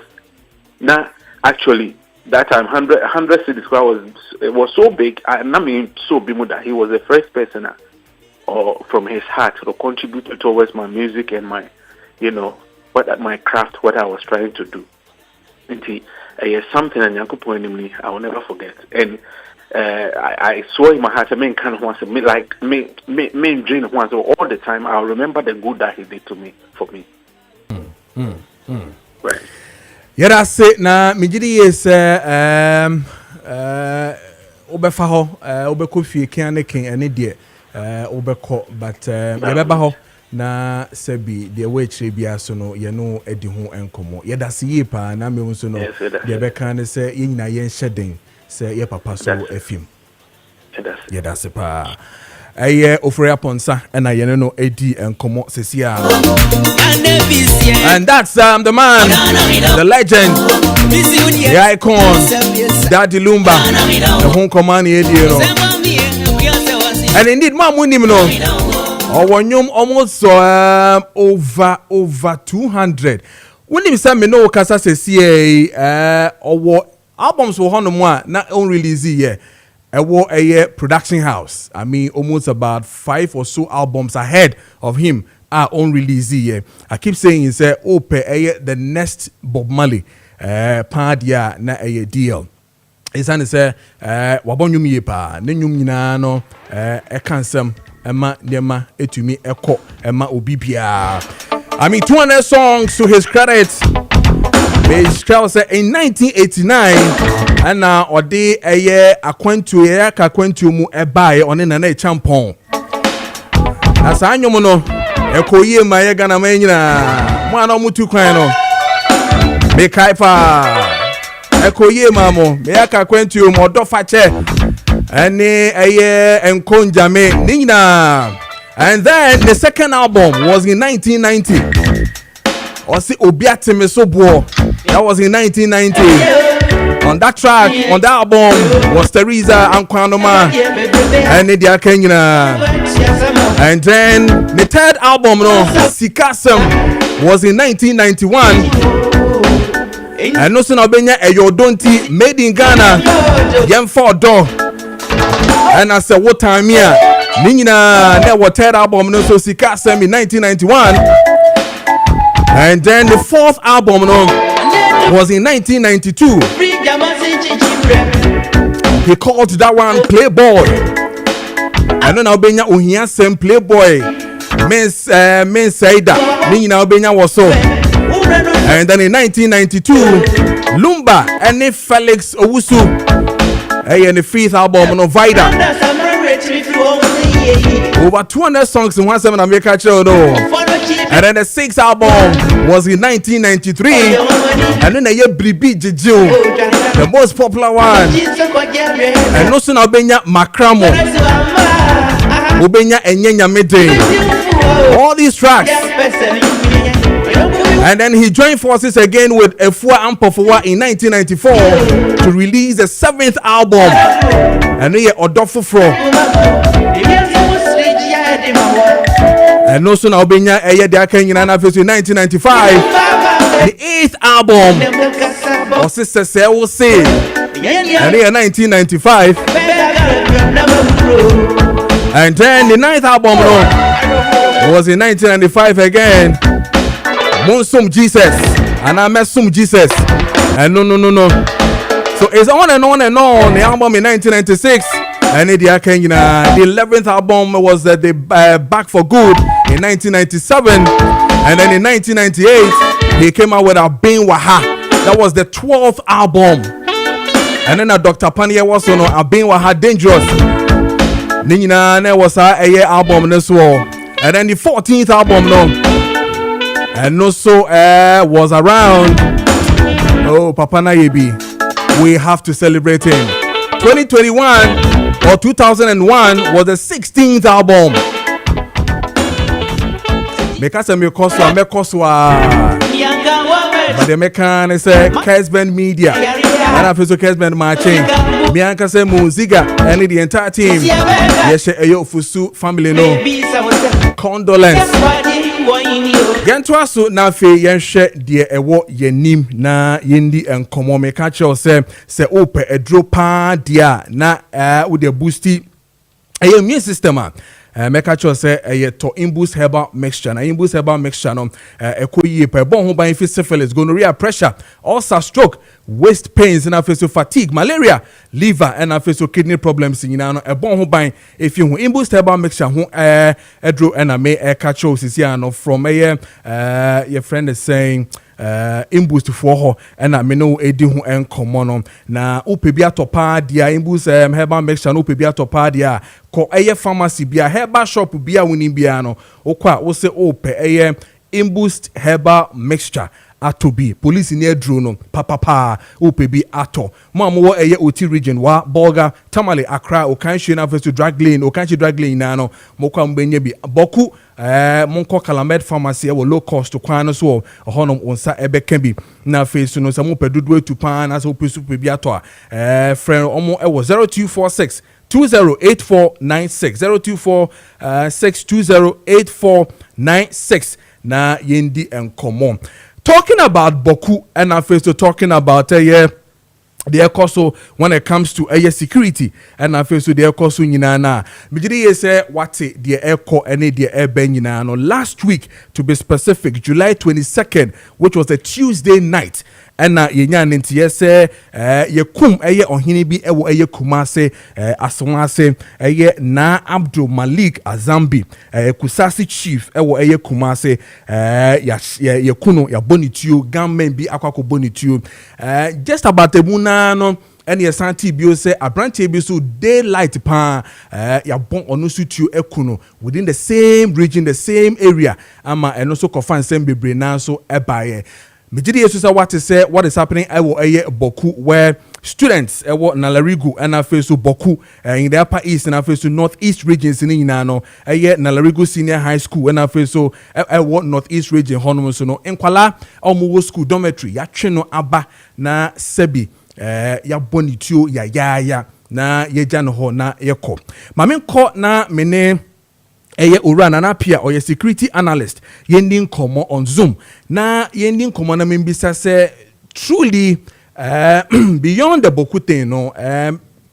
now actually that time 100 cities was so big. I mean so big that he was the first person or from his heart to contribute towards my music and my, my craft, what I was trying to do. And something and I will never forget. And I saw in my heart, I mean, kind of once, like me dream once all the time. I'll remember the good that he did for me. Right. Yeah, that's it. Now, Mijidi is obefa ho, obeko fie kan ken ane de obeko, but yebeba ho na sebi de we chire bia so no ye no edi ho enkomo. Ye that's ye pa na me so no de be kan se ye nyina ye nheden se ye papa so afim. Yeah, that's it pa. Ofre Aponsa and I no edi enkomo sesia. And that's the man, the legend, the icon, Daddy Lumba, the home command and indeed, Mamunimno, or almost over 200. When you say me no kasa sesia or albums were one not on release here. A production house. I mean, almost about 5 or so albums ahead of him are on release here. I keep saying it's the next Bob Marley padia na a deal. It's an say wabonyum yepa nenyum nyina no kansem ema nema etumi eko ema obibia. I mean 200 songs to his credit. His trial said in 1989 and now or day a year akwentu ya kakwentu mu ebae on na champon. As anyomono ekoye ma ye gana ma nyina mo ana mutu kwan no me kaifa ekoye ma mo me akakwentu mo do fache ene eye enkonja me nyina. And then the second album was in 1990. Osi Obiate Mesobo. That was in 1990. On that track, on that album, was Teresa Ankwanoma and Nidia Kenya. And then the third album, Sikasem, was in 1991. And no son Obenya Eyodonti, made in Ghana, Yemfo Do. And I said, what time here? Nina, that was third album, so Sikasem in 1991. And then the fourth album was in 1992. He called that one Playboy. I don't know Benya Uhia Sem Playboy. Men say that Nina Benya was so. And then in 1992, Lumba and Felix Owusu. And the fifth album no Vida. Over 200 songs in 17 America show though. And then the sixth album was in 1993. And then the year Bribi Jeju, the most popular one. And no sooner Obenya Makramo, Obenya Enyenya Mede. All these tracks. And then he joined forces again with Efua Ampofowa in 1994 to release the seventh album. And then Odofofro. And no sooner Obenya Eye de Kenya na face in 1995. The eighth album was Sister Say will say. And in 1995. And then the ninth album was in 1995 again. Monsum Jesus. And I met some Jesus. And no. So it's on and on and on. The album in 1996. And the 11th album was the Back for Good in 1997. And then in 1998, he came out with Abin Waha. That was the 12th album. And then Dr. Pania was on Abin Waha Dangerous. Nina was a album this war. And then the 14th album no. And also was around. Oh, Papa Nayebi. We have to celebrate him. 2021 or 2001 was the 16th album. Because I'm but the mekan is Kessben Media. And I feel so Kessben Maakye. Mianka say Muziga and the entire team. Yes, Ayo Fusu family no. Condolence. Gentwaso na fe yenhwe de ewo yenim na yendi enkomo me ka che se ope edro pa dia na wo de boosti immune system a make sure say to imbus herbal mixture na imbus herbal mixture no ekoyi pe bon ho ban fi syphilis gonorrhea pressure ulcer stroke waist pains na face fatigue malaria liver and face kidney problems nyina no bon ho ban if you imbus herbal mixture ho edro na me catch sisi no from your friend is saying imboost for ho na me no edi ho enkomo no na upebi atopa dia imboost herbal mixture no upebi atopa dia ko pharmacy bia herbal shop bia woni bia no okwa wo se ope imboost herbal mixture atobi police near drone no papa upebi ato mo wo oti region wa Bolga Tamale Accra Okanshi na first drug lane Okanshi drug lane na no mo kwa mbenye bi boku monko Calamed pharmacy wo low cost kwan so honom onsa ebeka bi na face no samo pedudu etupan na so pesu pebi ato friend omo 0246 208496 0246208496 na yendi enkomo. Talking about Boku and I feel so talking about the so when it comes to security and I feel so the so nyina na mijiri say what the echo and the ben nyina no last week to be specific July 22nd which was a Tuesday night and yenya nti yese yekum ohini bi ewo Kumase asonase na Abdul Malik Azambi Kusasi chief ewo Kumase yekuno ya bonituo gamen bi akwako bonituo just about ebuna no and your santi bio say a branch bi so daylight pa ya bon onu sutu ekuno within the same region the same area ama and also confirm same bebre na so ebaye Mijidi yesu say what is happening Boku where students Nalarigu and afeso Boku in the upper east and afeso northeast regions in no Nalarigu senior high school and afeso northeast region hono so no enkwala omuwo school dormitory ya tweno aba na sebi ya bonituo ya na yeja no ho na yeko mame nko na mene Ura na pia or security analyst yending komo on Zoom na yending komo na membisa say truly beyond the Boku thing no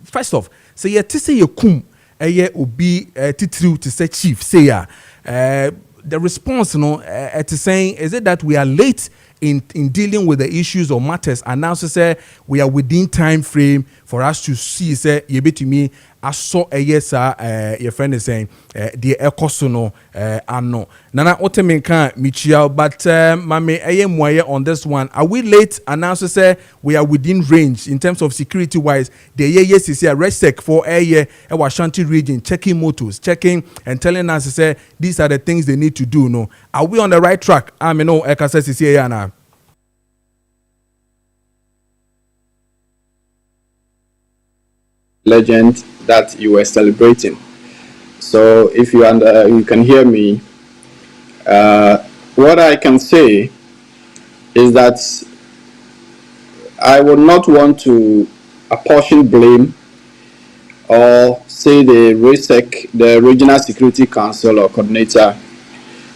first off say yet say yekum obi titru to say chief say the response no to saying is it that we are late in dealing with the issues or matters and now say we are within time frame for us to see say yebetumi aso your friend is saying the ekosono ano nana otemenka michia but mame mwaye on this one are we late and now say we are within range in terms of security wise the yes is here resec for Ashanti region checking motors checking and telling us say these are the things they need to do no are we on the right track I mean no ekasa is here now legend that you were celebrating. So if you you can hear me, what I can say is that I would not want to apportion blame or say the RESEC, the Regional Security Council or coordinator,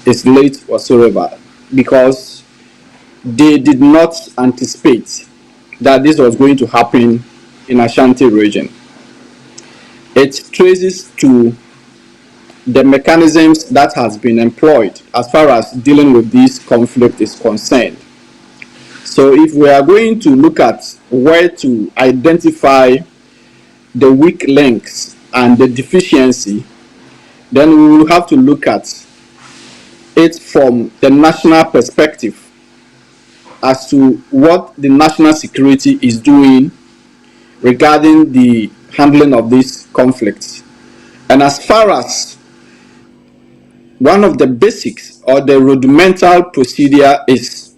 is late whatsoever, because they did not anticipate that this was going to happen in Ashanti region. It traces to the mechanisms that has been employed as far as dealing with this conflict is concerned. So if we are going to look at where to identify the weak links and the deficiency, then we will have to look at it from the national perspective as to what the national security is doing regarding the handling of these conflicts. And as far as one of the basics or the rudimental procedure is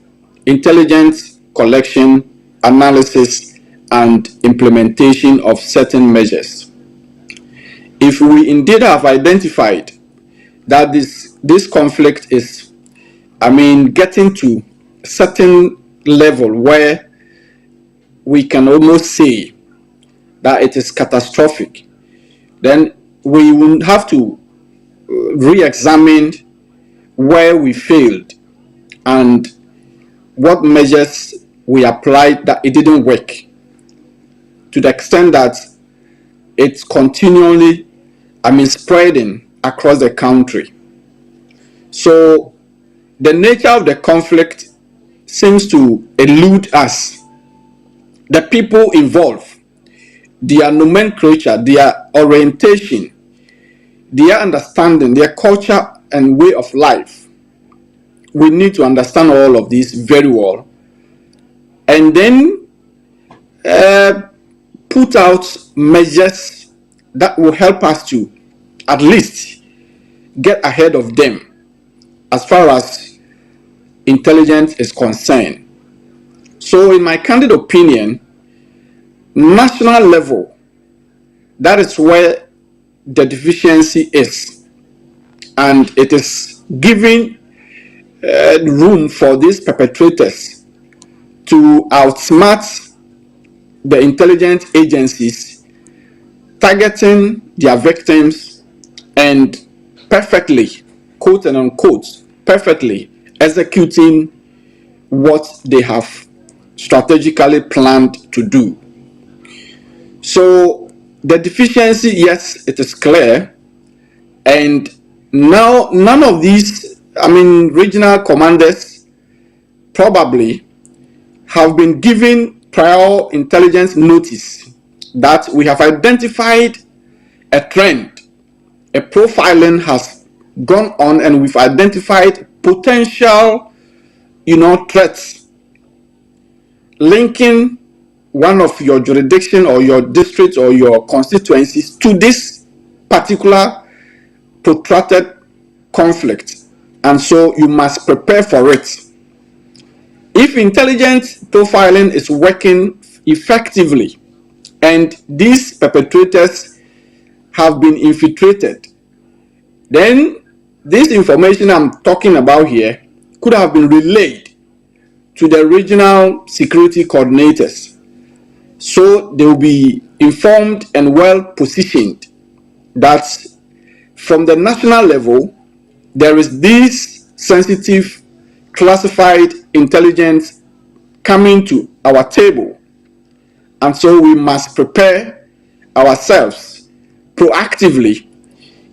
intelligence collection, analysis, and implementation of certain measures. If we indeed have identified that this conflict is, getting to a certain level where we can almost say that it is catastrophic, then we will have to re-examine where we failed and what measures we applied that it didn't work, to the extent that it's continually, spreading across the country. So the nature of the conflict seems to elude us. The people involved, their nomenclature, their orientation, their understanding, their culture and way of life. We need to understand all of this very well, and then put out measures that will help us to at least get ahead of them as far as intelligence is concerned. So in my candid opinion, national level, that is where the deficiency is, and it is giving room for these perpetrators to outsmart the intelligence agencies, targeting their victims and perfectly, quote and unquote, perfectly executing what they have strategically planned to do. So the deficiency, yes, it is clear, and now none of these, regional commanders probably have been given prior intelligence notice that we have identified a trend, a profiling has gone on, and we've identified potential, threats linking one of your jurisdiction or your district or your constituencies to this particular protracted conflict, and so you must prepare for it. If intelligence profiling is working effectively and these perpetrators have been infiltrated, then this information I'm talking about here could have been relayed to the regional security coordinators, so they will be informed and well positioned that from the national level there is this sensitive classified intelligence coming to our table, and so we must prepare ourselves proactively,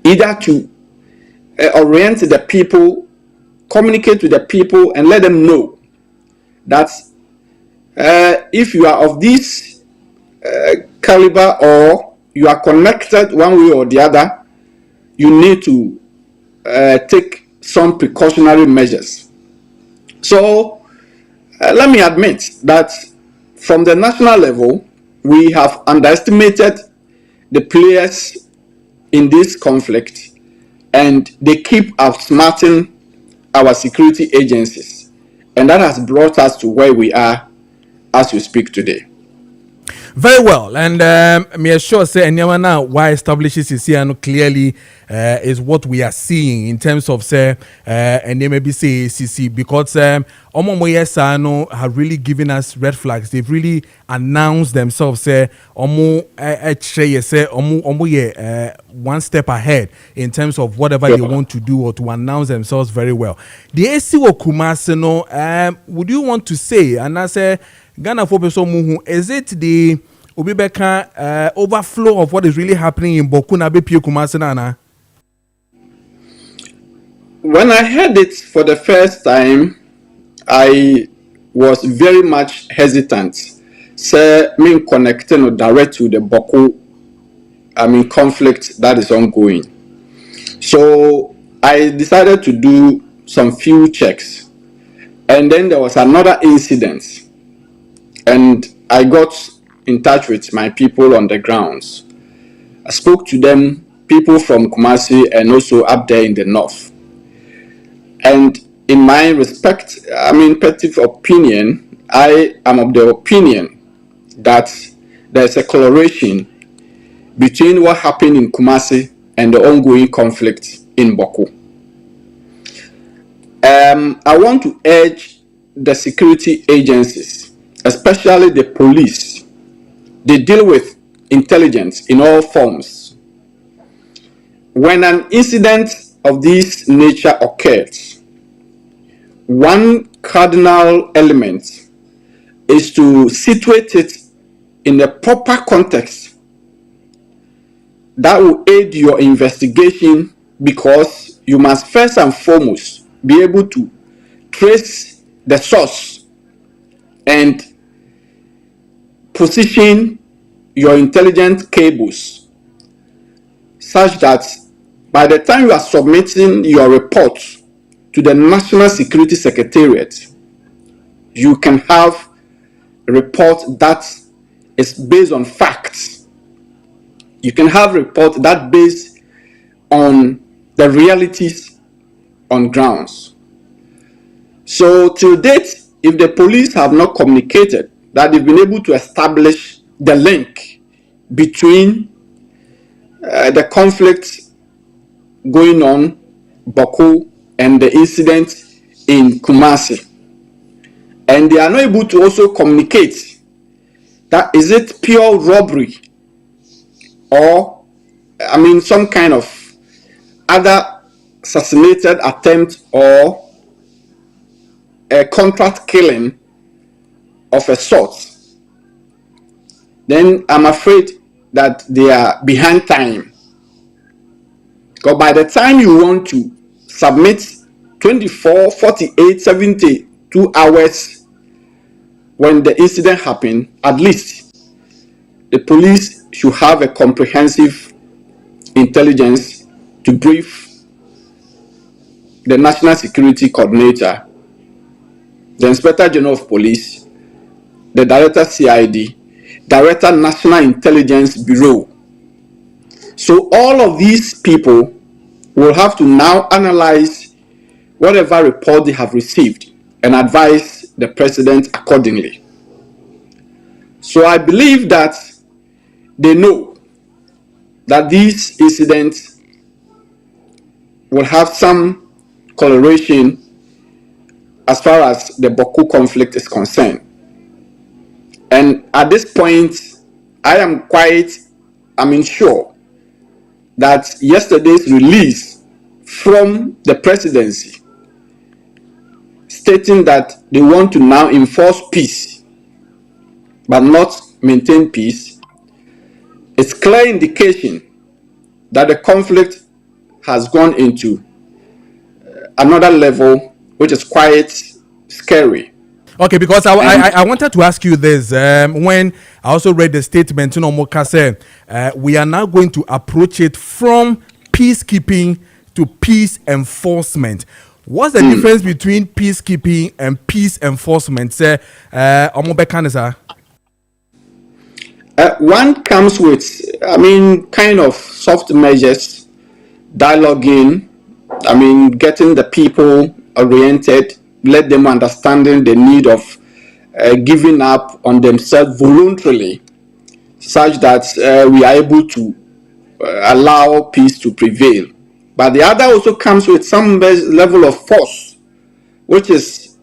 either to orient the people, communicate with the people, and let them know that if you are of this caliber or you are connected one way or the other, you need to take some precautionary measures. So let me admit that from the national level, we have underestimated the players in this conflict, and they keep outsmarting our security agencies, and that has brought us to where we are as we speak today. Very well, and me assure say anyone now why establishes CCN clearly is what we are seeing in terms of say and they maybe say CC, because Omo Yesano have really given us red flags. They've really announced themselves say Omo say Omo one step ahead in terms of whatever they want to do or to announce themselves very well. The AC Kumasi no would you want to say, and I say Ghana for person muhu, is it the Obibeka overflow of what is really happening in Bokuna Bepio Kumasi Nana? When I heard it for the first time, I was very much hesitant. Say me connecting direct to the Boko conflict that is ongoing. So I decided to do some few checks, and then there was another incident, and I got in touch with my people on the grounds. I spoke to them people from Kumasi and also up there in the north. And in my petty opinion, I am of the opinion that there's a correlation between what happened in Kumasi and the ongoing conflict in Boko. I want to urge the security agencies, especially the police. They deal with intelligence in all forms. When an incident of this nature occurs, one cardinal element is to situate it in a proper context that will aid your investigation, because you must first and foremost be able to trace the source and position your intelligence cables such that by the time you are submitting your report to the National Security Secretariat, you can have a report that is based on facts. You can have a report that based on the realities on grounds. So to date, if the police have not communicated that they've been able to establish the link between the conflict going on Boko and the incident in Kumasi, and they are not able to also communicate that is it pure robbery or some kind of other assassinated attempt or a contract killing of a sort, then I'm afraid that they are behind time. Because by the time you want to submit 24, 48, 72 hours when the incident happened, at least the police should have a comprehensive intelligence to brief the National Security Coordinator, the Inspector General of Police, the Director CID, Director National Intelligence Bureau. So all of these people will have to now analyze whatever report they have received and advise the president accordingly. So I believe that they know that these incidents will have some correlation as far as the Boko conflict is concerned. And at this point, I am sure that yesterday's release from the presidency stating that they want to now enforce peace but not maintain peace is clear indication that the conflict has gone into another level, which is quite scary. Okay, because I wanted to ask you this. When I also read the statement, Moka said, we are now going to approach it from peacekeeping to peace enforcement. What's the difference between peacekeeping and peace enforcement? One comes with, kind of soft measures, dialoguing, getting the people oriented, let them understanding the need of giving up on themselves voluntarily, such that we are able to allow peace to prevail. But the other also comes with some level of force, which is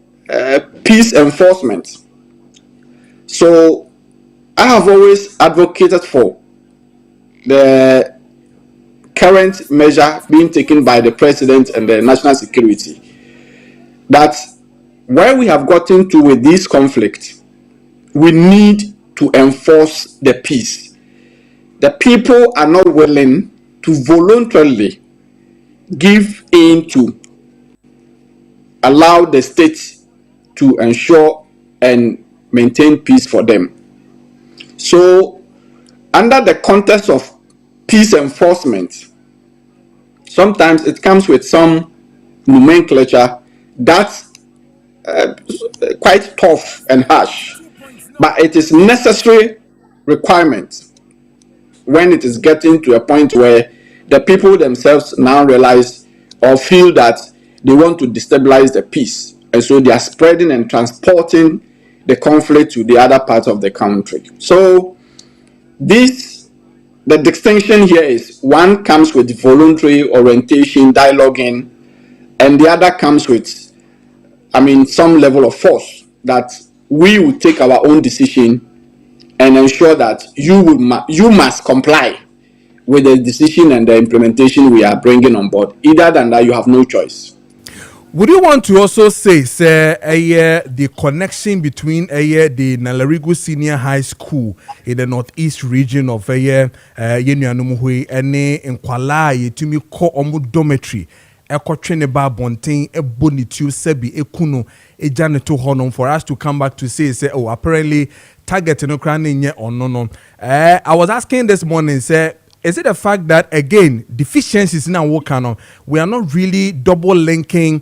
peace enforcement. So I have always advocated for the current measure being taken by the president and the national security, that where we have gotten to with this conflict, we need to enforce the peace. The people are not willing to voluntarily give in to allow the state to ensure and maintain peace for them. So, under the context of peace enforcement, sometimes it comes with some nomenclature that's quite tough and harsh, but it is necessary requirement when it is getting to a point where the people themselves now realize or feel that they want to destabilize the peace. And so they are spreading and transporting the conflict to the other parts of the country. So the distinction here is one comes with voluntary orientation, dialoguing, and the other comes with, some level of force that we will take our own decision and ensure that you must comply with the decision and the implementation we are bringing on board. Either than that, you have no choice. Would you want to also say, the connection between the Nalarigu Senior High School in the northeast region of Yenuanumuhui and Nkwala Yetumi Ko Omu Dormitory? Ekotrene ba bonten ebonitu sebi ekuno ejane to honom for us to come back to say apparently target no kran nye onono. I was asking this morning, is it the fact that again deficiencies in our work we are not really double linking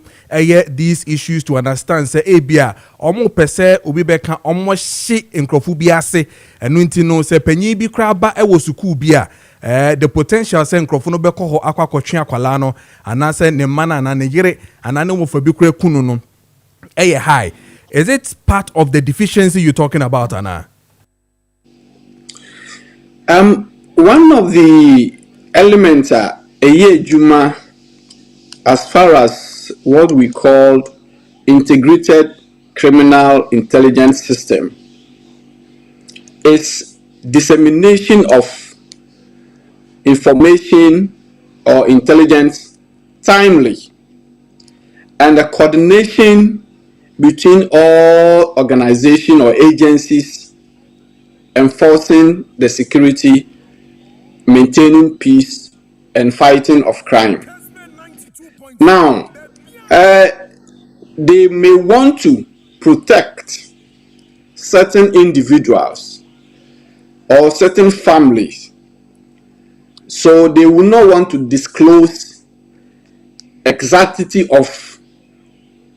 these issues to understand say ebia omo pese obi beka omo shi nkrofu bi ase enu ntino say panyi bi kra ba e wo suku bi a the potential say nkrofu no beko ho akwakotwe akwala no ana say ne mana na ne yire ana ne wo fa bi kra kunu no high. Is it part of the deficiency you're talking about, Anna? One of the elements Juma, as far as what we call integrated criminal intelligence system, is dissemination of information or intelligence timely, and the coordination between all organizations or agencies enforcing the security, maintaining peace, and fighting of crime. Now, they may want to protect certain individuals or certain families, so they will not want to disclose exactity of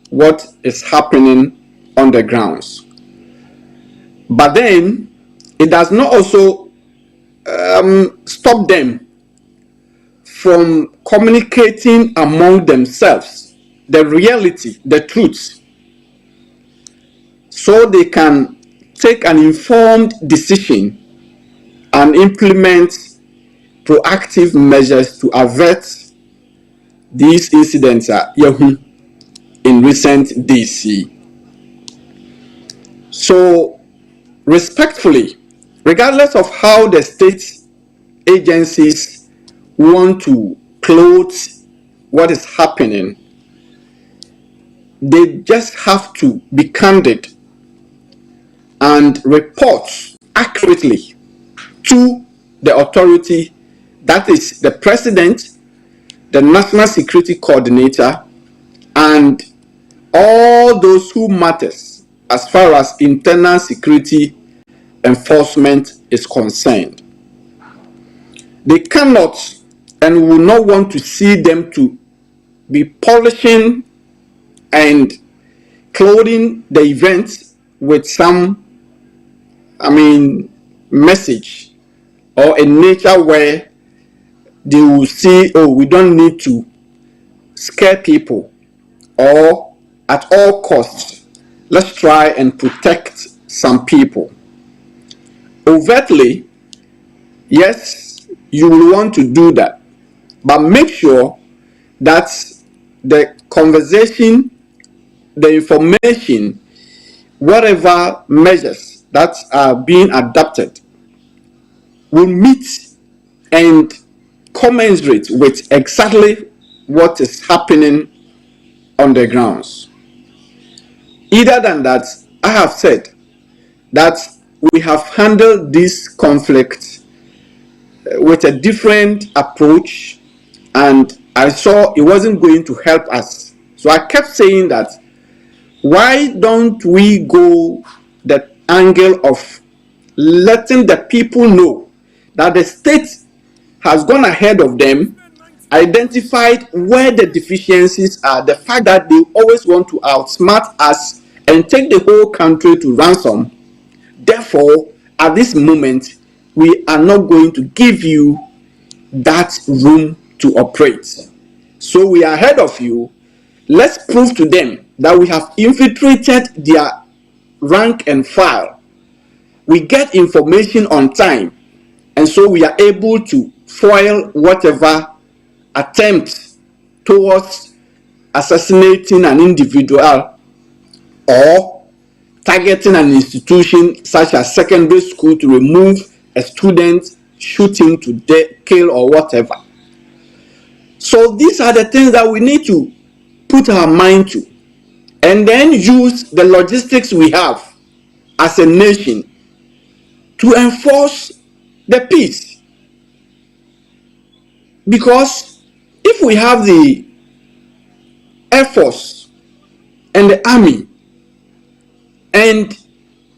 what is happening on the grounds. But then it does not also stop them from communicating among themselves the reality, the truth, so they can take an informed decision and implement proactive measures to avert these incidents in recent days. So, respectfully, regardless of how the state agencies want to clothe what is happening, they just have to be candid and report accurately to the authority, that is the president, the National Security Coordinator, and all those who matters as far as internal security enforcement is concerned. They cannot and will not want to see them to be polishing and clothing the events with some, message or a nature where they will see, oh, we don't need to scare people, or at all costs, let's try and protect some people. Overtly, yes, you will want to do that, but make sure that the conversation, the information, whatever measures that are being adopted will meet and commensurate with exactly what is happening on the grounds. Either than that, I have said that we have handled this conflict with a different approach, and I saw it wasn't going to help us. So I kept saying that, why don't we go the angle of letting the people know that the state has gone ahead of them, identified where the deficiencies are, the fact that they always want to outsmart us and take the whole country to ransom. Therefore, at this moment, we are not going to give you that room to operate. So we are ahead of you. Let's prove to them that we have infiltrated their rank and file. We get information on time, and so we are able to foil whatever attempts towards assassinating an individual or targeting an institution such as secondary school to remove a student, shoot him to death, kill, or whatever. So these are the things that we need to put our mind to, and then use the logistics we have as a nation to enforce the peace. Because if we have the Air Force and the Army, and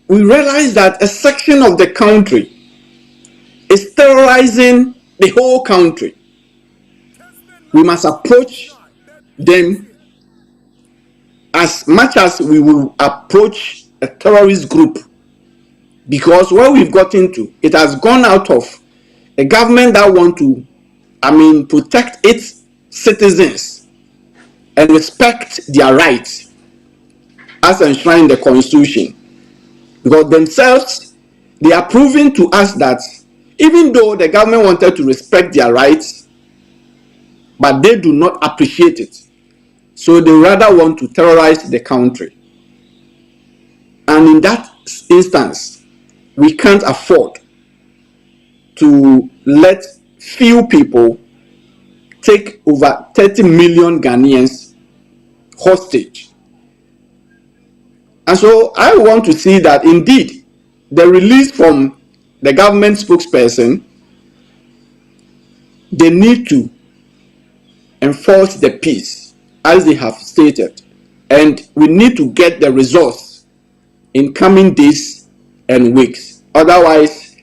we realize that a section of the country is terrorizing the whole country, we must approach them as much as we will approach a terrorist group. Because where we've gotten to, it has gone out of a government that want to, protect its citizens and respect their rights as enshrined in the Constitution. Because themselves, they are proving to us that even though the government wanted to respect their rights, but they do not appreciate it. So they rather want to terrorize the country. And in that instance, we can't afford to let few people take over 30 million Ghanaians hostage. And so I want to see that indeed the release from the government spokesperson, they need to enforce the peace as they have stated. And we need to get the results in coming days and weeks. Otherwise,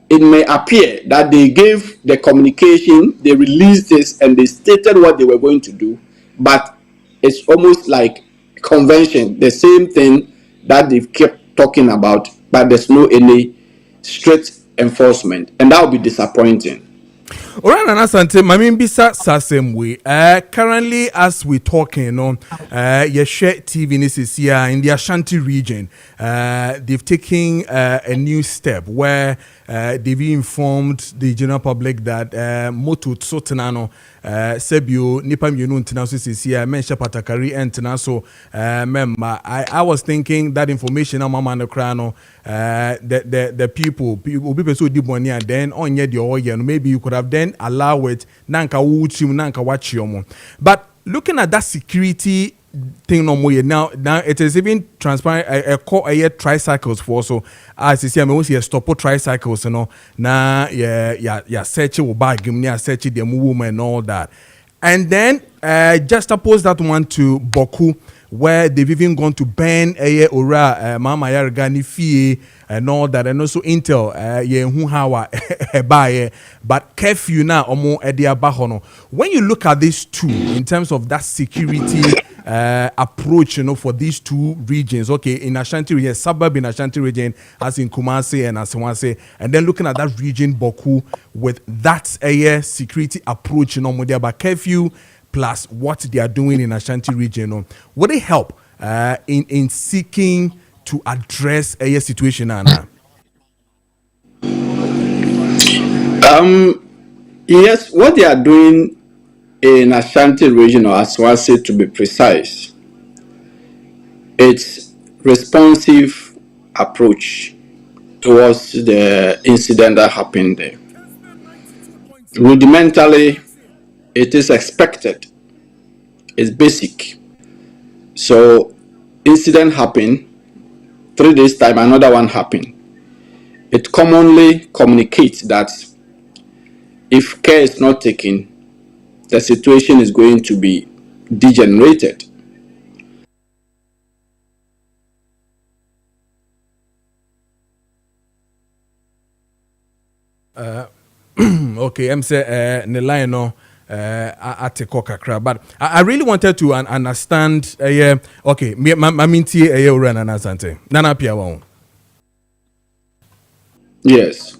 it may appear that they gave the communication, they released this, and they stated what they were going to do, but it's almost like a convention, the same thing that they've kept talking about, but there's no any strict enforcement, and that will be disappointing. Alright, and asante, Bisa sasem way. Currently, as we talking on, Yeshe TV is here in the Ashanti region. They've taken a new step where they've informed the general public that Motu Tsotanano, Sebio, Nipam Yunun Tinaso is here, Mensha Patakari and Tinaso. I was thinking that information on Mama Krano, the people so deep one year, then on yet your oil, maybe you could have then allow it, Nanka Wuchim, Nanka Wachium. But looking at that security thing no more now it is even transparent. I call a tricycles for so as you see, I mean, we stop tricycles, you know. Now, yeah, search will buy gimnia, search the woman and all that. And then just oppose that one to Boku, where they've even gone to ban Ora, Mama Yargani Fee, and all that, and also Intel, but curfew now, Omo Edia Bahono. When you look at these two in terms of that security approach, you know, for these two regions, okay, in Ashanti region, suburb in Ashanti region, as in Kumasi and Asawase, and then looking at that region, Boku, with that security approach, you know, about curfew plus what they are doing in Ashanti region, you know, would it help in seeking to address a situation, Anna? Yes, what they are doing in Ashanti region, or Aswase to be precise, it's responsive approach towards the incident that happened there. Rudimentally, it is expected. It's basic. So, incident happened. 3 days time, another one happened. It commonly communicates that if care is not taken, the situation is going to be degenerated. Okay, I'm saying Nelino. But I really wanted to understand. Okay, Maminti Ura and Asante. Nana Piawon. Yes.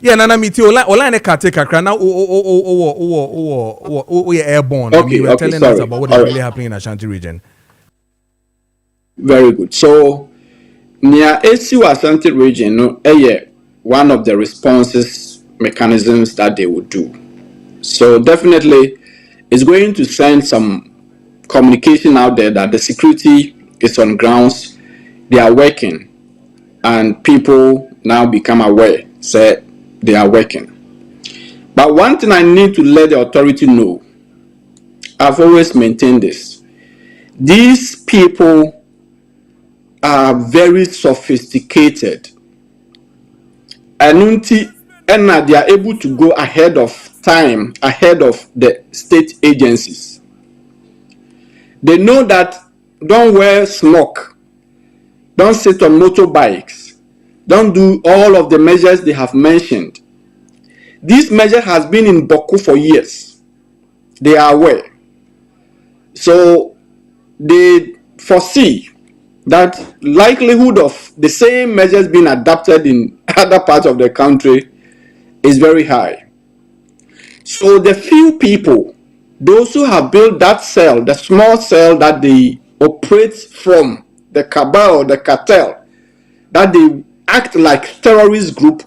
Yeah, Nana Miti, Ola can take a crown now. Oh, airborne. I mean, you were telling us about what is really happening in Ashanti region. Very good. So, near ACU Ashanti region, no, one of the responses mechanisms that they would do. So, definitely, it's going to send some communication out there that the security is on grounds, they are working, and people now become aware, say they are working. But one thing I need to let the authority know, I've always maintained this. These people are very sophisticated, and they are able to go ahead of time, ahead of the state agencies. They know that don't wear smoke, don't sit on motorbikes, don't do all of the measures they have mentioned. This measure has been in Boku for years. They are aware. So they foresee that likelihood of the same measures being adopted in other parts of the country is very high. So the few people, those who have built that cell, the small cell that they operate from, the cabal or the cartel, that they act like terrorist group,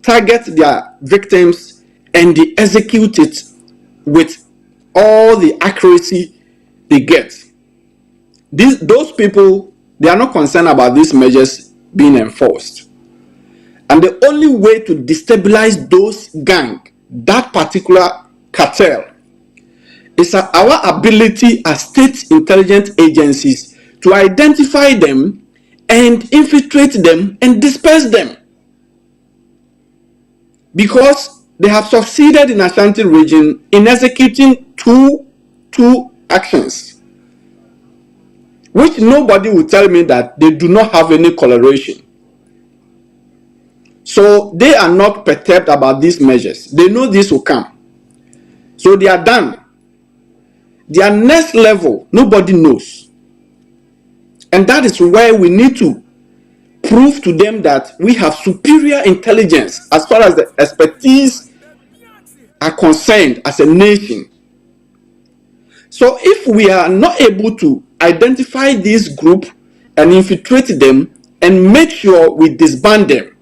target their victims, and they execute it with all the accuracy they get. Those people, they are not concerned about these measures being enforced. And the only way to destabilize those gang, that particular cartel, is our ability as state intelligence agencies to identify them and infiltrate them and disperse them. Because they have succeeded in Ashanti region in executing two actions, which nobody will tell me that they do not have any correlation. So they are not perturbed about these measures. They know this will come. So they are done. Their next level, nobody knows. And that is where we need to prove to them that we have superior intelligence as far as the expertise are concerned as a nation. So if we are not able to identify this group and infiltrate them and make sure we disband them,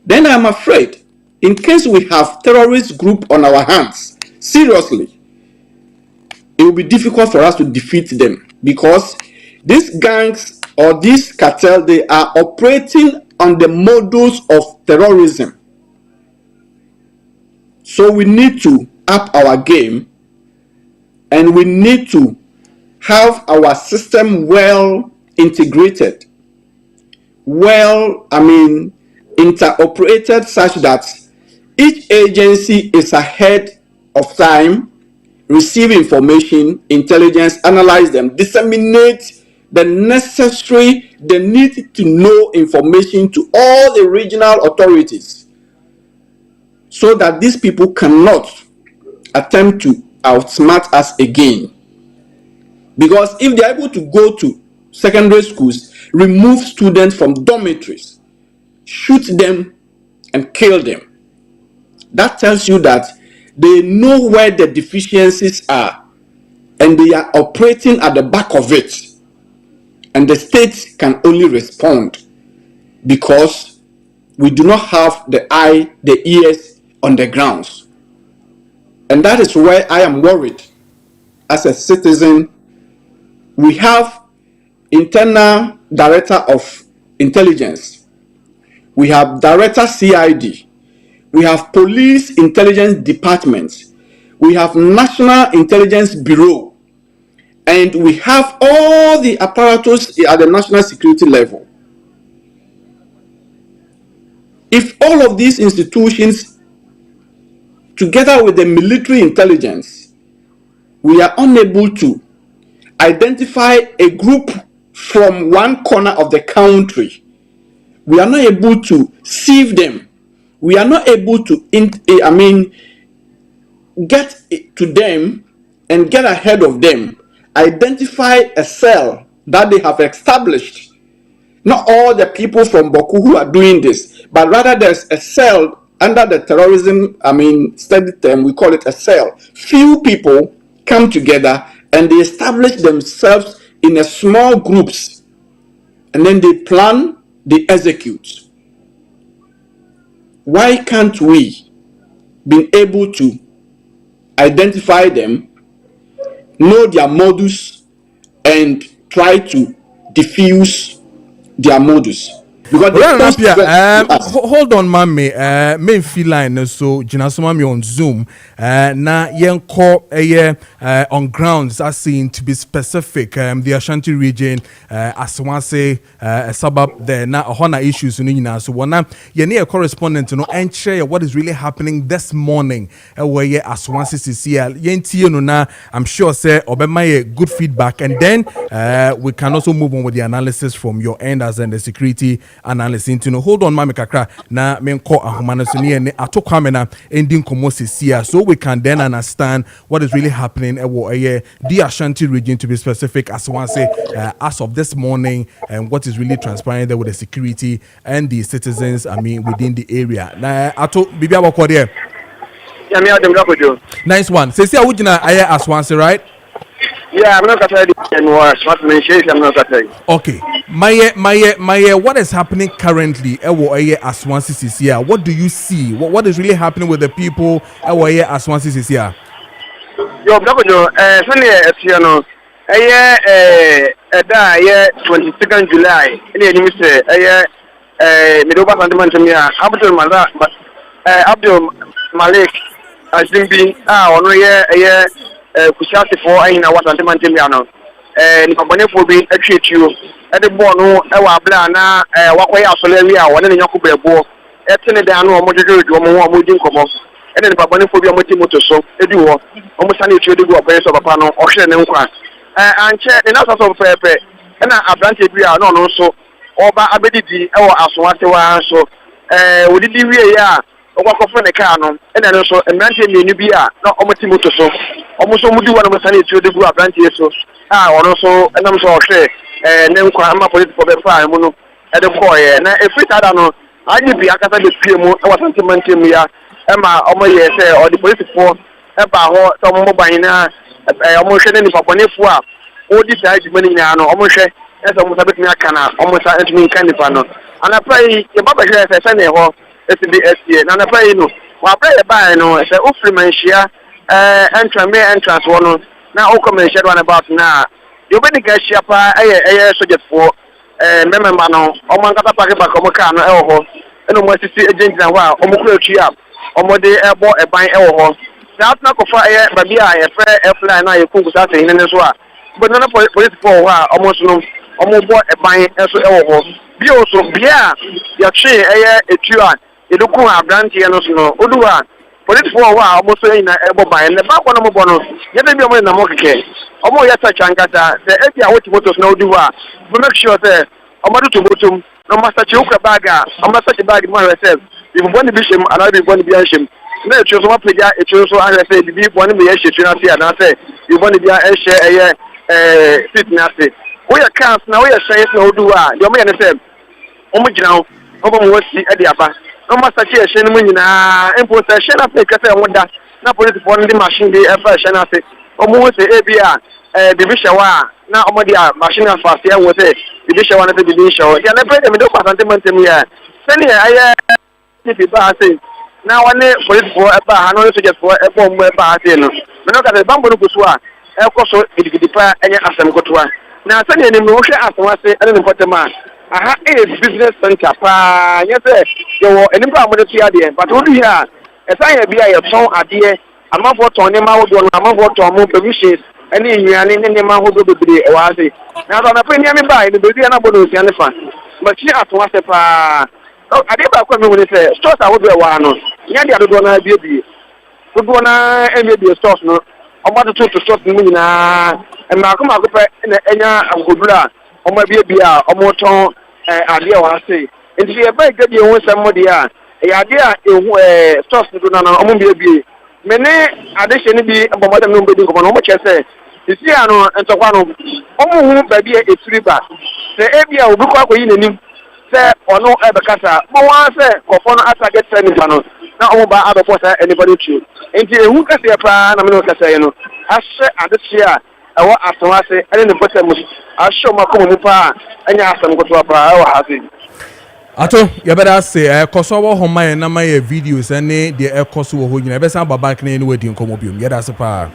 then I'm afraid, in case we have terrorist group on our hands, seriously, it will be difficult for us to defeat them, because these gangs or these cartel, they are operating on the models of terrorism. So we need to up our game, and we need to have our system well integrated, interoperated, such that each agency is ahead of time, receive information, intelligence, analyze them, disseminate the necessary, the need to know information to all the regional authorities, so that these people cannot attempt to outsmart us again. Because if they are able to go to secondary schools, remove students from dormitories, shoot them and kill them, that tells you that they know where the deficiencies are, and they are operating at the back of it. And the state can only respond because we do not have the eye, the ears on the grounds. And that is where I am worried as a citizen. We have internal director of intelligence, we have director CID, we have police intelligence departments, we have national intelligence bureau, and we have all the apparatus at the national security level. If all of these institutions, together with the military intelligence, we are unable to identify a group from one corner of the country, we are not able to sieve them, we are not able to get to them and get ahead of them, identify a cell that they have established. Not all the people from Boku who are doing this, but rather there's a cell under the terrorism, study term, we call it a cell. Few people come together and they establish themselves in a small groups, and then they plan, they execute. Why can't we be able to identify them, know their modus, and try to diffuse their modus? Because hold on, mommy. Main feline so Jinasoma me on Zoom. Na yenko on grounds as seen to be specific. The Ashanti region, as one say, a suburb there. Na hona issues in so wana yeni a correspondent no and share what is really happening this morning. Where ye as one CCL yenti no na I'm sure say obema good feedback, and then we can also move on with the analysis from your end as in the security analysis to know. Hold on, Mami Kakra. Na menko ahumana suni ene atokwamena ending komosisia, so we can then understand what is really happening the Ashanti region, to be specific, as one say as of this morning, and what is really transpiring there with the security and the citizens. Within the area. Na ato bibi abako there. Yeah, me adem Kojo. Nice one. Say I would as one say, right? Yeah, I'm not going to okay. My what is happening currently as one CCCR? What do you see? What is really happening with the people as one CCCR? Yo, Kojo, 22nd July. Abdul Malik Azimbi Kushati for Aina was Antimantimiano. And Pabonefo be a treat you at the Bono, Ewa Blana, Wakway Solelia, one in Yakube Bo, Etinedano, Mojo, Mujin Komo, and then Pabonefo be a Motimoto, so they do almost any to do a base of a panel, auction and Qua. And chair enough of Pepe, and I planted we are not also, Oba Abedi, or Aswatewa, so, would it be a Oko for the canon, and then also a man in Nubia, not Omotimoto, so almost do one of the Sunday to the Gua Brandy, so also, and I'm so sure, and then I'm for the fire, Mono, at the boy, and if it I don't know, I need to be a Catholic Primo, I was Antimantimia, Emma, Omoye, or the police for about some mobile, almost any Paponifua, all this money now, almost as almost a bit Nakana, almost a me Canifano, and I pray the Baba here as a Sunday hall. SBSC, and I play no. While play a buy no, it's a Ufriman share, entrance one. Now, Okom shed one about now. You better get Shapa, a subject for Member Mano, Omangata Pakapa Comacano, Elho, and almost see a gentleman while Omoku Chia, Omode airborne a buy Elho. That's not a fire, but be I a fair airplane. I cook that in as well. But none of police for a while, almost no, Omobo a buy as Elho. Be also, yeah, your tree, a tree. You look at Brandy and also, Udua, police for a while, almost saying a by and the back one of Bono, yet maybe I'm in the Moke. Almost yet such Angata, the Etia Motos no dua. We make sure that Amadu to Botum, no master Chuka Baga, I'm not such a bag myself. If you want to be him, and I want to be him. No, it was one player, it was one I say, the deep one in the issue, and I say, you want to be a fitness. We are cast now, we are saying no dua. Your man said, Omujano, Omo at the upper. No matter Shen Munina, import a Shen of Kessben wonder, not put it on the machine, the ever Shen of it. Almost the ABR, division one, now Omodia, machine of fast here was it, division one of the division. Yeah, I played them in the Pasantimantimia. Send I now one police for a bar, I know just for a bomb where Bartino. But not at the Bamboo Guswa, El Coso, it could declare any Assam Gotua. Now send any motion after I say, I don't know what the man. Aha, business center. Yes, sir. You were an important idea, but only here. As I be a song idea, I'm not for Tony Mao, I'm not for Tom permissions, and in any man who will be a wazi. Now, I'm a premium by the Brazilian Abodus and the fun. But she asked once if I did not come when it says, stores I would be a one. Yandy, I don't want to be. We're going to maybe a stores, no. I want to stop me now. And Malcolm, I'll go in the Enya and Gudra, or maybe a motor. Idea was say. If you are very good, you want somebody. A idea stores to do now. Be many addition be about the number of how much I say. You see, I know, and so on. Baby, a 3 back. The area will look up in him. Say, or no, ever cassa. But one say, or for no, as I get sending panel. na omo ba abefo sa anybody to enti ehu kase pa na me no kase no ahye adehye a ewo asomase ene ne bota mu ahye ma ko mu pa anya asam ko to pa ewo ha se Ato, you better say, koso wo homa na my videos and the koso wo nyina be san baba kan ni wedi nkomo biom. Yeah, that's pa.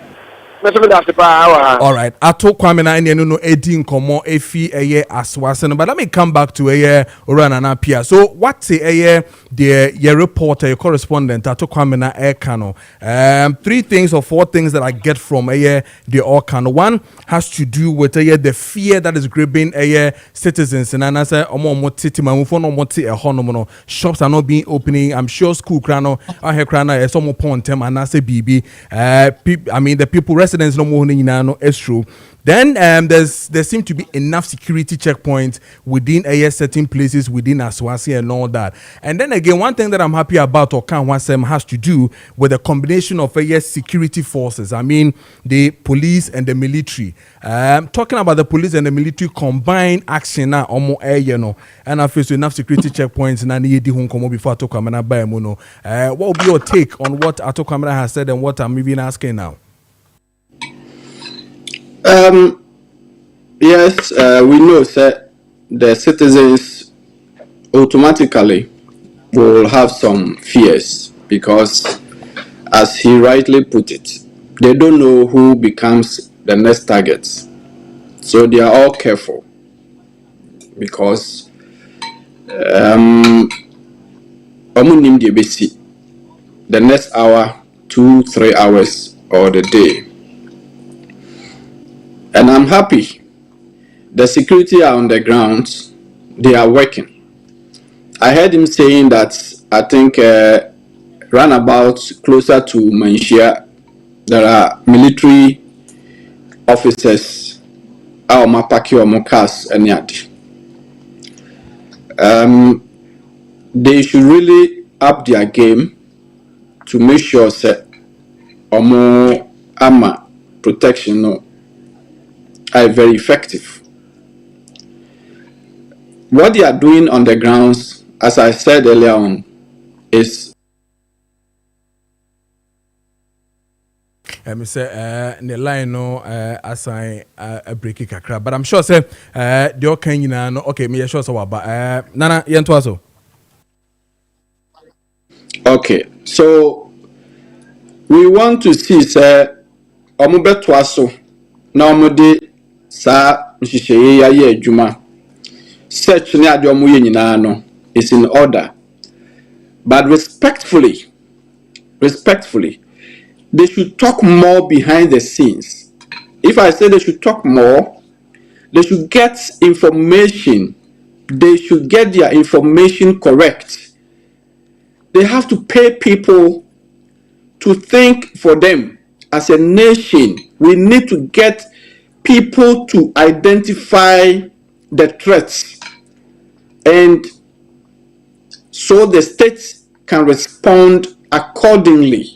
All right. Ato kwame na ene no edi nkomo efi eye aswase no. But let me come back to eye Orana na Pia. So what say the reporter, your correspondent Ato kwame na Kano. 3 things or 4 things that I get from the Okano. One has to do with the fear that is gripping citizens and I say omo titi mamufo no moti no shops are not being opening. I'm sure school krano krana is some point them and I say BB I mean the people residents no more no it's true. Then there seem to be enough security checkpoints within certain places within Aswasi and all that. And then again, one thing that I'm happy about Okanwasem has to do with the combination of security forces. I mean, the police and the military. Talking about the police and the military combined action now, and I feel so enough security checkpoints and I need to before Atokamana Bayamuno. What will be your take on what Atokamana has said and what I'm even asking now? Yes, we know that the citizens automatically will have some fears because, as he rightly put it, they don't know who becomes the next target. So they are all careful because the next hour, 2-3 hours, or the day. And I'm happy. The security are on the ground. They are working. I heard him saying that I think roundabout closer to Manshia, there are military officers, our Maakye or Mokas and yet. They should really up their game to make sure that more armor protection are very effective. What they are doing on the grounds, as I said earlier on, is me say the line no assign a break kakra, but I'm sure say the okay no okay me sure so ba nana yento aso. Okay, so we want to see say omobeto aso na omode sa nhihye ya ye adwuma search ne ade omo ye nyina no is in order, but respectfully they should talk more behind the scenes. If I say they should talk more, they should get information. They should get their information correct. They have to pay people to think for them. As a nation, we need to get people to identify the threats, and so the states can respond accordingly.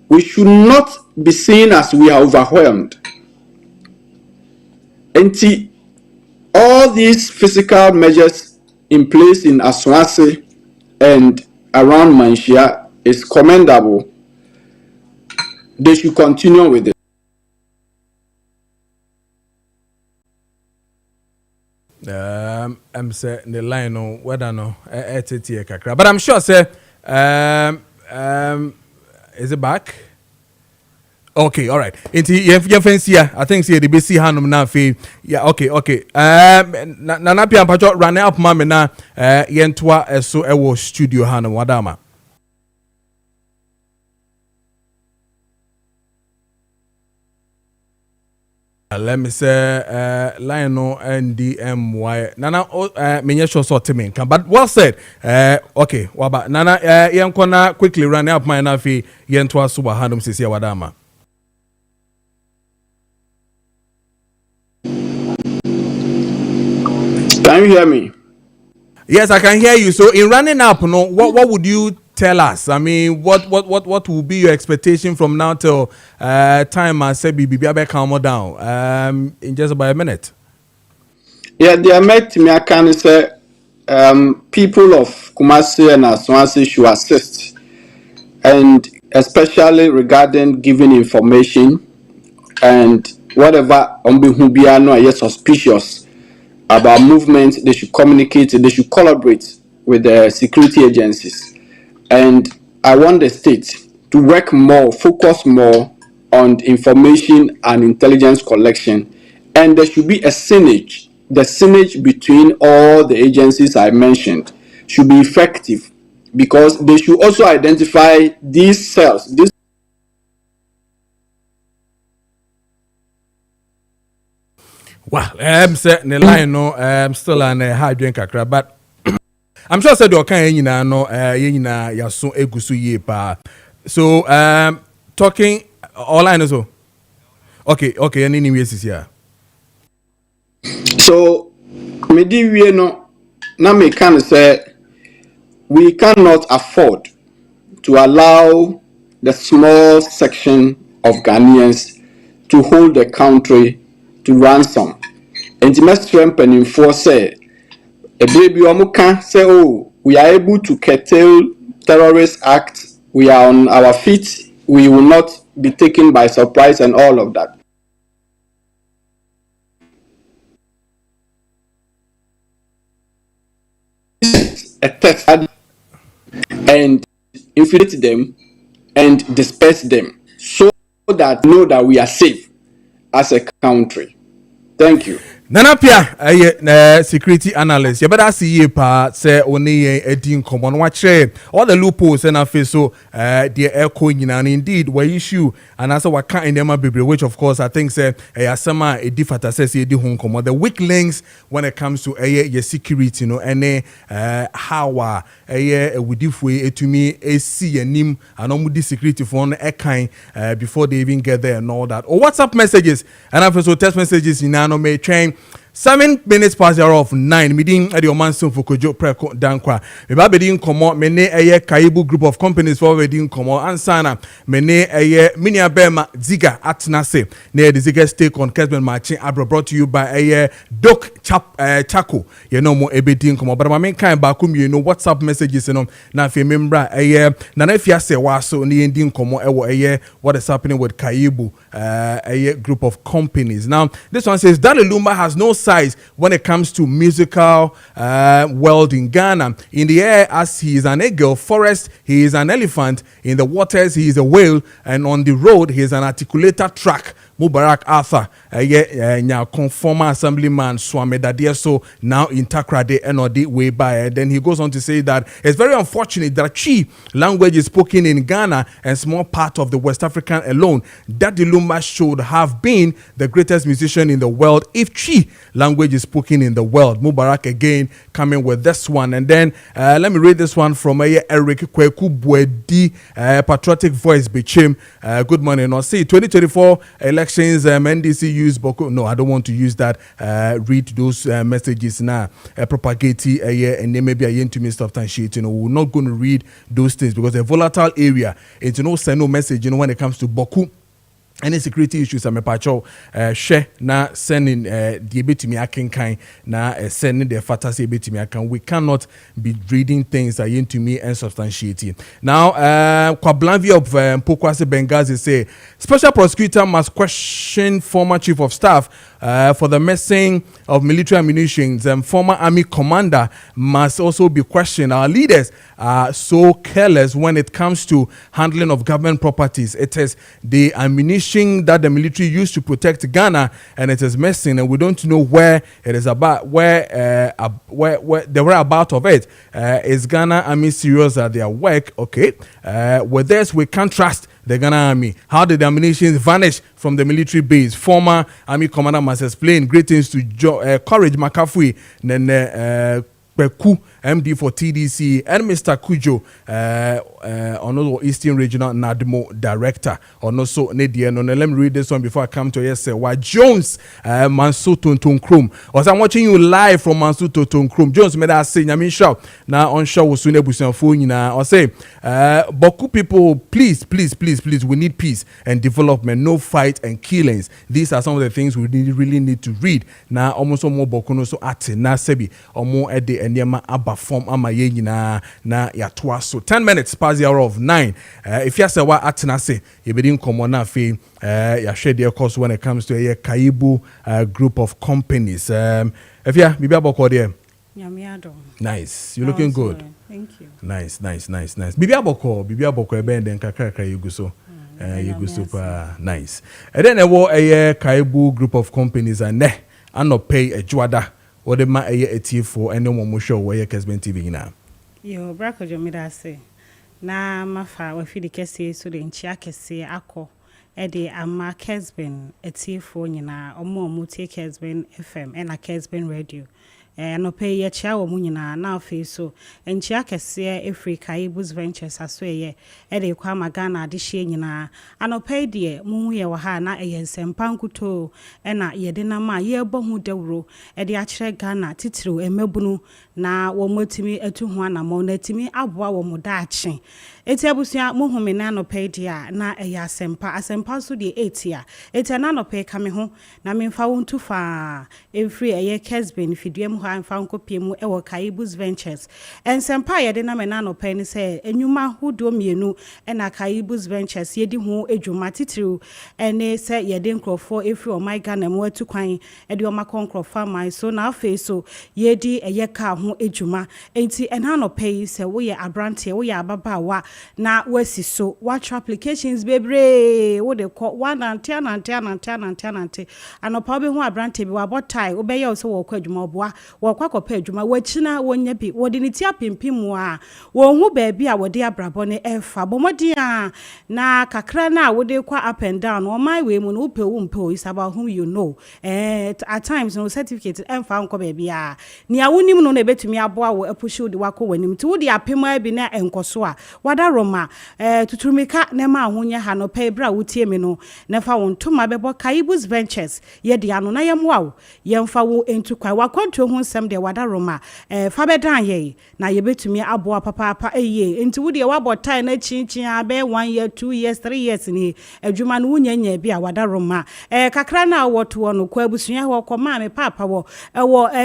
We should not be seen as we are overwhelmed. And all these physical measures in place in Aswasi and around Manshia is commendable. They should continue with it. I'm say the line no whether no kakra, but I'm sure say is it back? Okay, all right. You fancy I think see the BC hanum na fe. Yeah, okay. Na pia mpacho run up mama na yentwa so ewo studio hanum wadama. Let me say Lionel NDMY Nana menya sure sort me but well said. Okay waba Nana yenkona quickly run up my nafi yentwa suba handum sisi wadama. Can you hear me? Yes, I can hear you. So in running up, no, what would you tell us? I mean, what will be your expectation from now till time I say BB calm down in just about a minute? Yeah, they met me. I can say people of Kumasi and Aswansi should assist, and especially regarding giving information and whatever on Bihubiano is suspicious about movement, they should communicate, they should collaborate with the security agencies. And I want the state to work more, focus more on information and intelligence collection. And there should be a synergy. The synergy between all the agencies I mentioned should be effective, because they should also identify these cells, these. Well, say the line no still an hard drink kakra, but I'm sure said you can yina no yina yaso egusu ye pa. So talking all I know so. Okay, any ways is here. So medi wie no na me can say we cannot afford to allow the small section of Ghanaians to hold the country to ransom. And the mestre mpanimfoɔ sɛ ebere bi ɔmo ka sɛ oh, we are able to curtail terrorist acts, we are on our feet, we will not be taken by surprise and all of that. A test and infiltrate them and disperse them so that know that we are safe as a country. Thank you. Nana Pia, security analyst. You better see ye pa say only a din common watch all the loopholes and face so the echo and indeed were issue and also what kind of them which of course I think say a summer a different says the home common the weak links when it comes to your security, you know, and how would if we to me a see a nim and on with security phone a kind before they even get there and all that or WhatsApp messages and also text messages in ano may train 7 minutes past the hour of 9. Meeting at your man soon for Kojo Preko Dankwah. Me ba bedin komo mene Kaibu group of companies for bedin komo ansana mene minia bema ziga atnase. Ne the ziga stake on Kessben Maakye abro brought to you by Doc Chako. You know mo ebedin komo but my main kind bakum you know WhatsApp messages you know na fe membra na na fia se waso ni endin komo ewo what is happening with Kaibu group of companies. Now this one says that Lumba has no size when it comes to musical world in Ghana. In the air, as he is an eagle, forest, he is an elephant. In the waters, he is a whale. And on the road, he is an articulator track. Mubarak Arthur, former assemblyman Swame Dadia, so now in Takrade NOD way by. Then he goes on to say that it's very unfortunate that Chi language is spoken in Ghana and small part of the West African alone. That Lumba should have been the greatest musician in the world if Chi language is spoken in the world. Mubarak again coming with this one. And then let me read this one from Eric Kweku Bwedi, patriotic voice Bichim. Good morning. I'll see 2024 elections. NDC use Boko. No, I don't want to use that. Read those messages now. Propagate and then maybe I into me stuff and shit. You know, we're not going to read those things because a volatile area. It's send no message. You know, when it comes to Boku. Any security issues I'm a pacho share na sending the bit to me akenkan na sending the fantasy bit to me akan. We cannot be reading things that into me and substantiating. Now Kwablanvi of Pokwase Benghazi say special prosecutor must question former chief of staff for the missing of military ammunition. Former army commander must also be questioned. Our leaders are so careless when it comes to handling of government properties. It is the ammunition that the military used to protect Ghana, and it is missing, and we don't know where it is about, where the whereabouts of it. Is Ghana Army serious at their work? Okay, with this we can't trust the Ghana Army. How did the ammunition vanish from the military base? Former Army commander must explain. Greetings to Courage Makafui, then Beku, MD for TDC, and Mr. Kojo, on Eastern Regional NADMO Director. On also Nadia. Let me read this one before I come to yes, sir. Why Jones, Mansu Tontun Krum. As I'm watching you live from Mansu Tontun Krum. Jones made us say, I mean, shout now on show was soon able to phone now. Or say, Boku people, please, we need peace and development, no fight and killings. These are some of the things we really need to read. Now, almost more Boku no so at na sebi or more at the enema aba form ama ye nyina na yatoa so 10 minutes past the hour of 9 if you say wa atena se ye be din komo na afi ya hwe de course when it comes to a Kaibu group of companies if you bibia boko there nice you looking good thank you nice bibia boko e ben den kakra you go so you go super nice and then a Kaibu group of companies and no pay a juada or the ma a tea for any one show where Kessben TV now. Yo, Brako Jomida say, na mafa we feed the Kessy so the Nchiakese ako, Eddie and Kessben a tea for nyina, or more muti Kessben FM and a Kessben radio. No pay ye chow munina now face so and Chiakese every Kaibu's ventures as way Eddie Kwama Ghana dishina and no pay dear Muya Wahana a yen sempankuto and a yedinama ye bohu deuro Eddie Achre Ghana titru and mebunu na womotimi etuhuana monetimi abwa womudachi eti abusia muhumi na no pay dia na eya asempa so de 8 ya eti na no pay kame ho na memfa wontu fa every eye Kessben fidiem ho amfa nkopie mu ewo Kaibu's Ventures ensempa ye de na me na no pay ni se enwuma hodo mienu na Kaibu's Ventures ye di ho edwuma titiriu ene se ye de nkrofo every o my Ghana mu atu kwan e de o makonkrofa mai so na afi so ye di eye ka ho edwuma enti enha no pay se wo ye abrante wo ye ababawa na wasi so watch applications bebre wo de call one and 10 anopa be ho abrante bi wabotai wo be ye so wo kwa adwuma oboa wo kwa kopa adwuma wachina wonya bi wo de ni tia pimpimu a wo hu ba bi a wo de abrabo ne efa bomodi a na kakra na wo de kwa up and down o my way mu no pe wo mpe is about whom you know at times no certificate emfa nko ba bi a ni awonim no na betumi aboa wo apushu de wako wanim ti wo de apema bi na enkoso a wada roma tuturumika na ma ahonya ha no pe bra wotie me no na fa won toma bebo Kaibu's Ventures ye de ano na yemwa wo yemfa wo entu kwa wakwanto ho nsem de wada roma fa bedan ye na ye betumi aboa papa eye enti wo de wabotai na chinchin abe 1 year 2 years 3 years ni adwuma no wunyanya bi a wada roma kakra na woto no kwa abusua ho koma me papa wo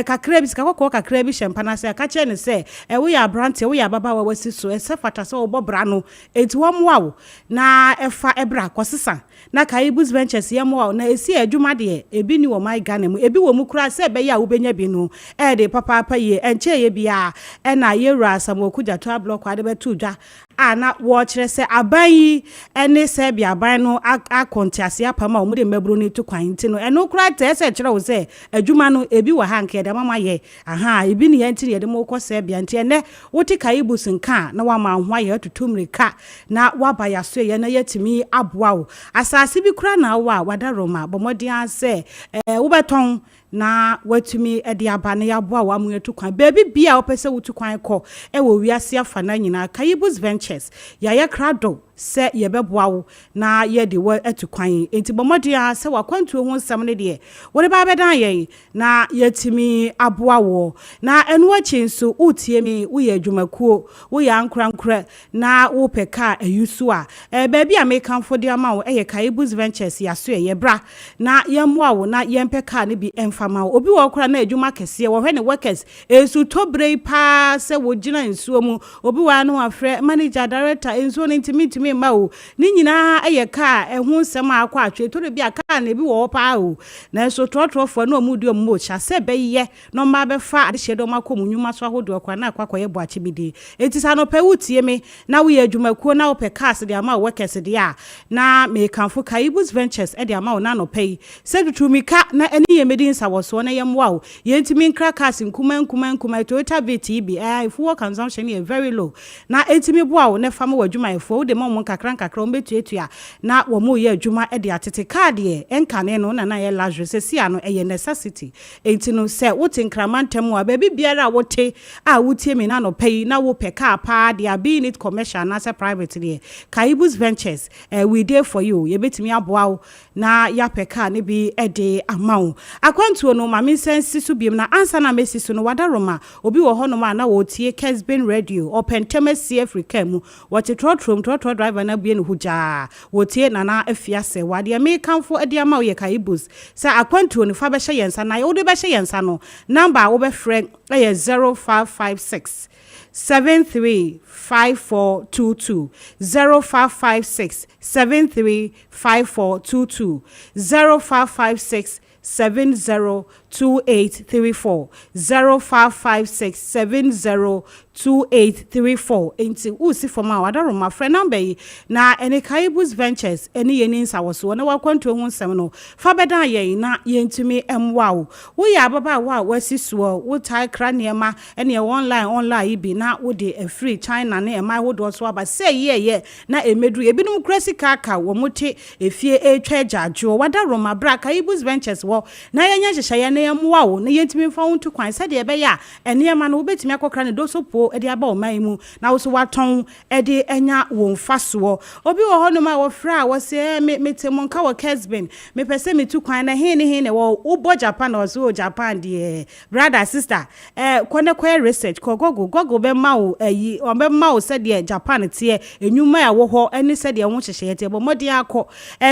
kakra bi sikakọ kakra bi shempana se ka che ne se wo ya brante wo ya baba wa wasi so fata se wo bobra no enti wo mwa wo na efa ebra kosesa na Kaibu's Ventures ye mwa na esi adwuma de ebi ni wo my Ghana mu ebi wo mu kura se be ya wo benya bi no de papa ye enche ye bia na ye ra samoku jato block ade betu dwa ana wo kire se aban yi ene se bia aban no akontiase apama wo mu de mabro ni to kwan ti no eno kura te se kire wo se adwuma no ebi wo ha nke de mama ye ebi ni ye ntiri ye de mo ko se bia nti ene woti Kaibu's nka na wa ma hwa ye tutumrika na waba ya so ye na yetimi aboa wo asase bi kura na wa wada roma bomodi ase wo beton na watumi edi abane ya boa wa mu etu kwan baby bia opese wutu kwan ko wo wiase afa na nyina Kaibu's Ventures ya ye krado se ye beboa wo na ye de wa etu kwan enti bomodi ya se wakwantu ho nsam ne de wo de ba bedan ye na yetimi aboa wo na enu achi nso utie mi wo ye adwumakuo wo ya nkra na wo peka ayusu a baby a me kanfo de ama wo ye Kaibu's Ventures ya so ye bra na ye moa wo na ye mpeka ne bi fama obi wo kora na adwuma kese wo hwe ne workers esu tobrei pa se wo gina nsuo mu obi wa no afre manager director ensuo ne ntimi ma o ni nyina eye ka ehun nsem akwa atwe to bi aka na bi wo pa o na so trotrofo na omudi ommo cha se be ye no ma be fa ade hyedo makom nwuma so ahodo kwa na akwa ye boache bidi etisa no pe wutie me na wo ye adwuma kuo na wo pe cars de ama workers de a na me kanfo Kaibu's Ventures e de ama wo na no pe se tutumika na eni ye medin so na yemwa o yentimi nkra cars nkuma Toyota VTB fuel consumption is very low na entimi boa o ne fama wadwuma efo de mom nkakra o betuatua na wo mo ye adwuma e de atete card ye enkane no na ye luxury se sia no ye necessity enti no se wote nkramantem a ba biara wote a wotie me na no pay na wo pe car pa they are being it commercial na se private there Kaibu's Ventures we there for you ye betimi aboa o na ya pe car ne bi e de amawo akwantuo no ma mensensi so biem na ansa na mesi so no wada roma obi wo ho no ma na wo tie Kessben radio open temesi Africa mu wo te trotrom driver na bie no huja wotie nana afia se wade me kanfo ade ama ye kaibus sa akwantuo no fa be hye yensa na wo de be hye yensa no number wo be frɛ 0556 735422 0556 735422 0556 702834 0556 702834 enti usi for ma wadaro ma friend number yi na ene Kaibus Ventures ene yeni nsa woso na wakwanto hu nsem no fa beda ye na yentumi emwa wo ya baba wa wasisuo wo tai kra niema ene online bi na wo de free China na ema wo do so aba say ye na emedu ebinum krasi kaka wo mote efie etwa jajo wadaro ma bra Kaibus Ventures wo na yenya hyehyɛ na yemwa wo na yentimi mfa wontu kwan sɛ de be ya ene ma no wobetimi akokra ne do so po e de aba o man mu na wo so waton e de enya wo mfaso obi wo ho no ma wo fra wo se metemo nka wo Kessben me pese metu kwan na he ne wo ubo Japan na wo Japan de brother sister kone kwa research ko gogo be ma wo ayi o be ma wo se de Japan tie enwuma ya wo ho ene se de wo hyehyɛ te bo modi akọ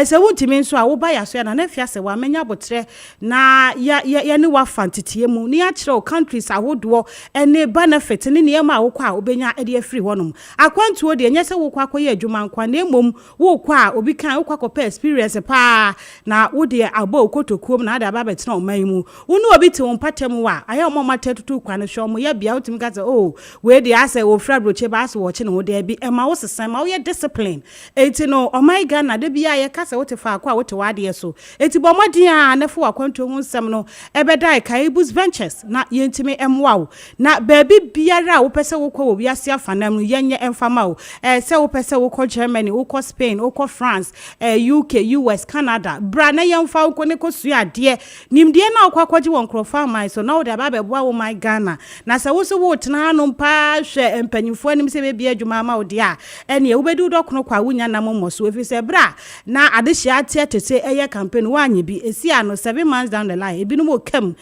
se wuntimi nso a wo ba ya so na na fiase wa menya botre na ya ne wa fantitie mu ni a kire countries ahodo ene benefit ni ne ma wo kwa obenya e de free honum akwantuo de nyese wo kwa akoye adwuma nkwa na emom wo kwa obi kan wo kwa kopa experience pa na wo de abo okotokuom na ada ba betina oman mu wo ne obi te won patem wa aye omomata tutu kwa ne hwo mo ya bia wotim ka se we de ase wo fra broche ba se wo che ne wo de bi ema wo sesan ma wo ye discipline eti no omai ga na de bia ye ka se wo te fa akwa wo te wa de so eti bomodin a na fo akwantuo hu nsem no ebedai Kaibus Ventures na yentimi emwa wo na baby biara wo pese wo kwa wo biase afanam no yenye emfama wo se wo pese wo kwa Germany wo kwa Spain wo kwa France UK US Canada bra na yemfa wo ne ko sua de nimde na wo kwa ji won krofa mai so na wo da ba beboa wo my Ghana na se wo so wo tena no mpa hwe empanyimfo anim se be bia adwuma ma wo de a ene wo bedu do kono kwa wunya na mommo so efi se bra na adehia tete eye campaign wo anye bi esi ano 7 months down the line ebi no mo kam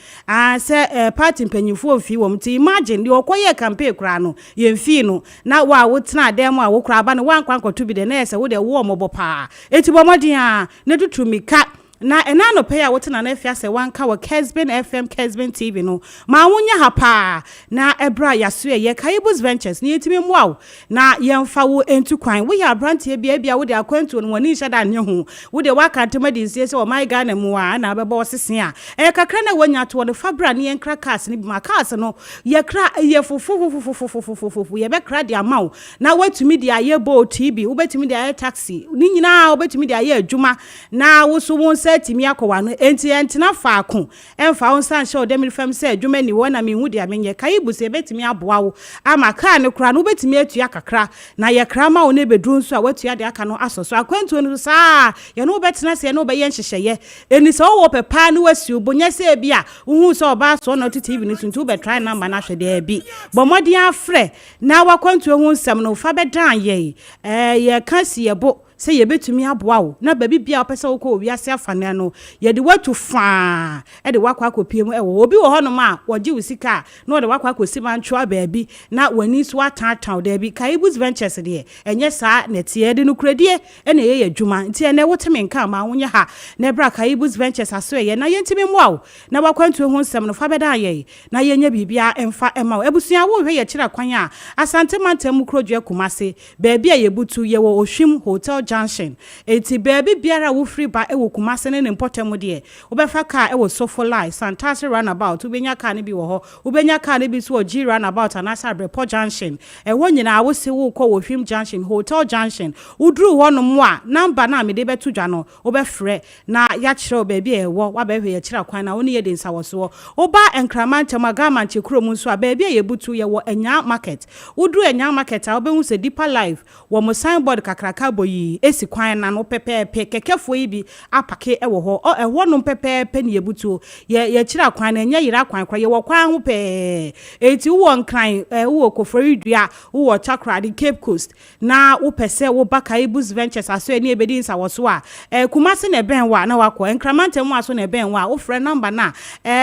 se party empanyimfo ofi wo mti imagine de okoye campaign kra no yemfi no na wa wo tena dem a wo kra ba no wan kwankoto bi de na ese wo de wo omobo pa eti bomodin a ne tutumika na enano pay what na afia se wanka wa Kessben FM Kessben TV no ma wonya ha pa na ebra yaso ye Kaibus Ventures ni etimi mwa na yemfa wo entu kwan wo ya brantie bia wo de akwantu no woni hyada ne ho wo de wakantema de nsie se o my Ghana mu a na beba osese a kakra na wonya to no fabra ne yenkra cars ni ma cars no ye kra ye fufu ye be kra de amaw na watumi de aye boat TV wo betumi de aye taxi ni nyina wo betumi de aye adwuma na wo so won timi akwa no enti entina faako emfa onsan hye odemir fam se adwuma ni wona me hu de amenye Kaibus e betimi aboa wo ama kaa ne kra no betimi atua kakra na ye kra ma wo ne bedru nso a watua de aka no asoso akwantu no saa ye no betena se ye no be ye nhyehyeye eni se wo pepa ne wasi obonya se bia hu se oba so na TV ni tuntu be try number na hwe de bi bomodi afre na wakwantu hu nsem no fa bedan ye ye kasi ye bo se ye betumi aboa wo na baby bia opese wo ko wiase afane no ye de watu fa e de wakwa akopie mu e wo obi wo ho no ma woje wusika na wo de wakwa akosima ntwa baabi na wani so atatan da bi Kaibus Ventures de enye saa netie de no kredie e na ye adwuma nti ene woteme nka ma wonye ha na bra Kaibus Ventures aso ye na yentimi moa wo na wakwantu ho nsem no fa beda ye na yenya bibia emfa ema wo ebusua wo hwe ye kira kwan a asante mantem krodua kumase baabi a ye butu ye wo ohwim hotel Junction eti baby biara wo free ba e wo kumase ne importem de wo be fa car e wo sofo line Santasi runabout wo benya car ne bi wo ho wo benya car ne bi so G runabout anasa Brepo Junction e wo nyina wo se wo kɔ wo Hwim Junction Hotel Junction wo dru ho no mo a number na me de betu dwa no wo be frɛ na ya kyerɛ baby e wo wa be hwe ya kyerɛ kwan na wo ne ye de nsa wo so wo ba enkramantam agama nche kuro mu so a baby ye butu ye wo enya market wo dru enya market a wo be hu se deeper life wo mo signboard kakraka boyi esi kwan na no pepepe kekefo yi bi apake ewo ho ewo no pepepe ne yebutu ye kira kwan na enya yira kwan kwa ye wo kwan ho pe eti wo nkran wo kofori dua wo chakra di Cape Coast na wo pese wo baka Ibus Ventures aso eni ebedi nsa wo so a kumase na ben wa na wakọ enkramantem aso na ben wa wo frɛ number na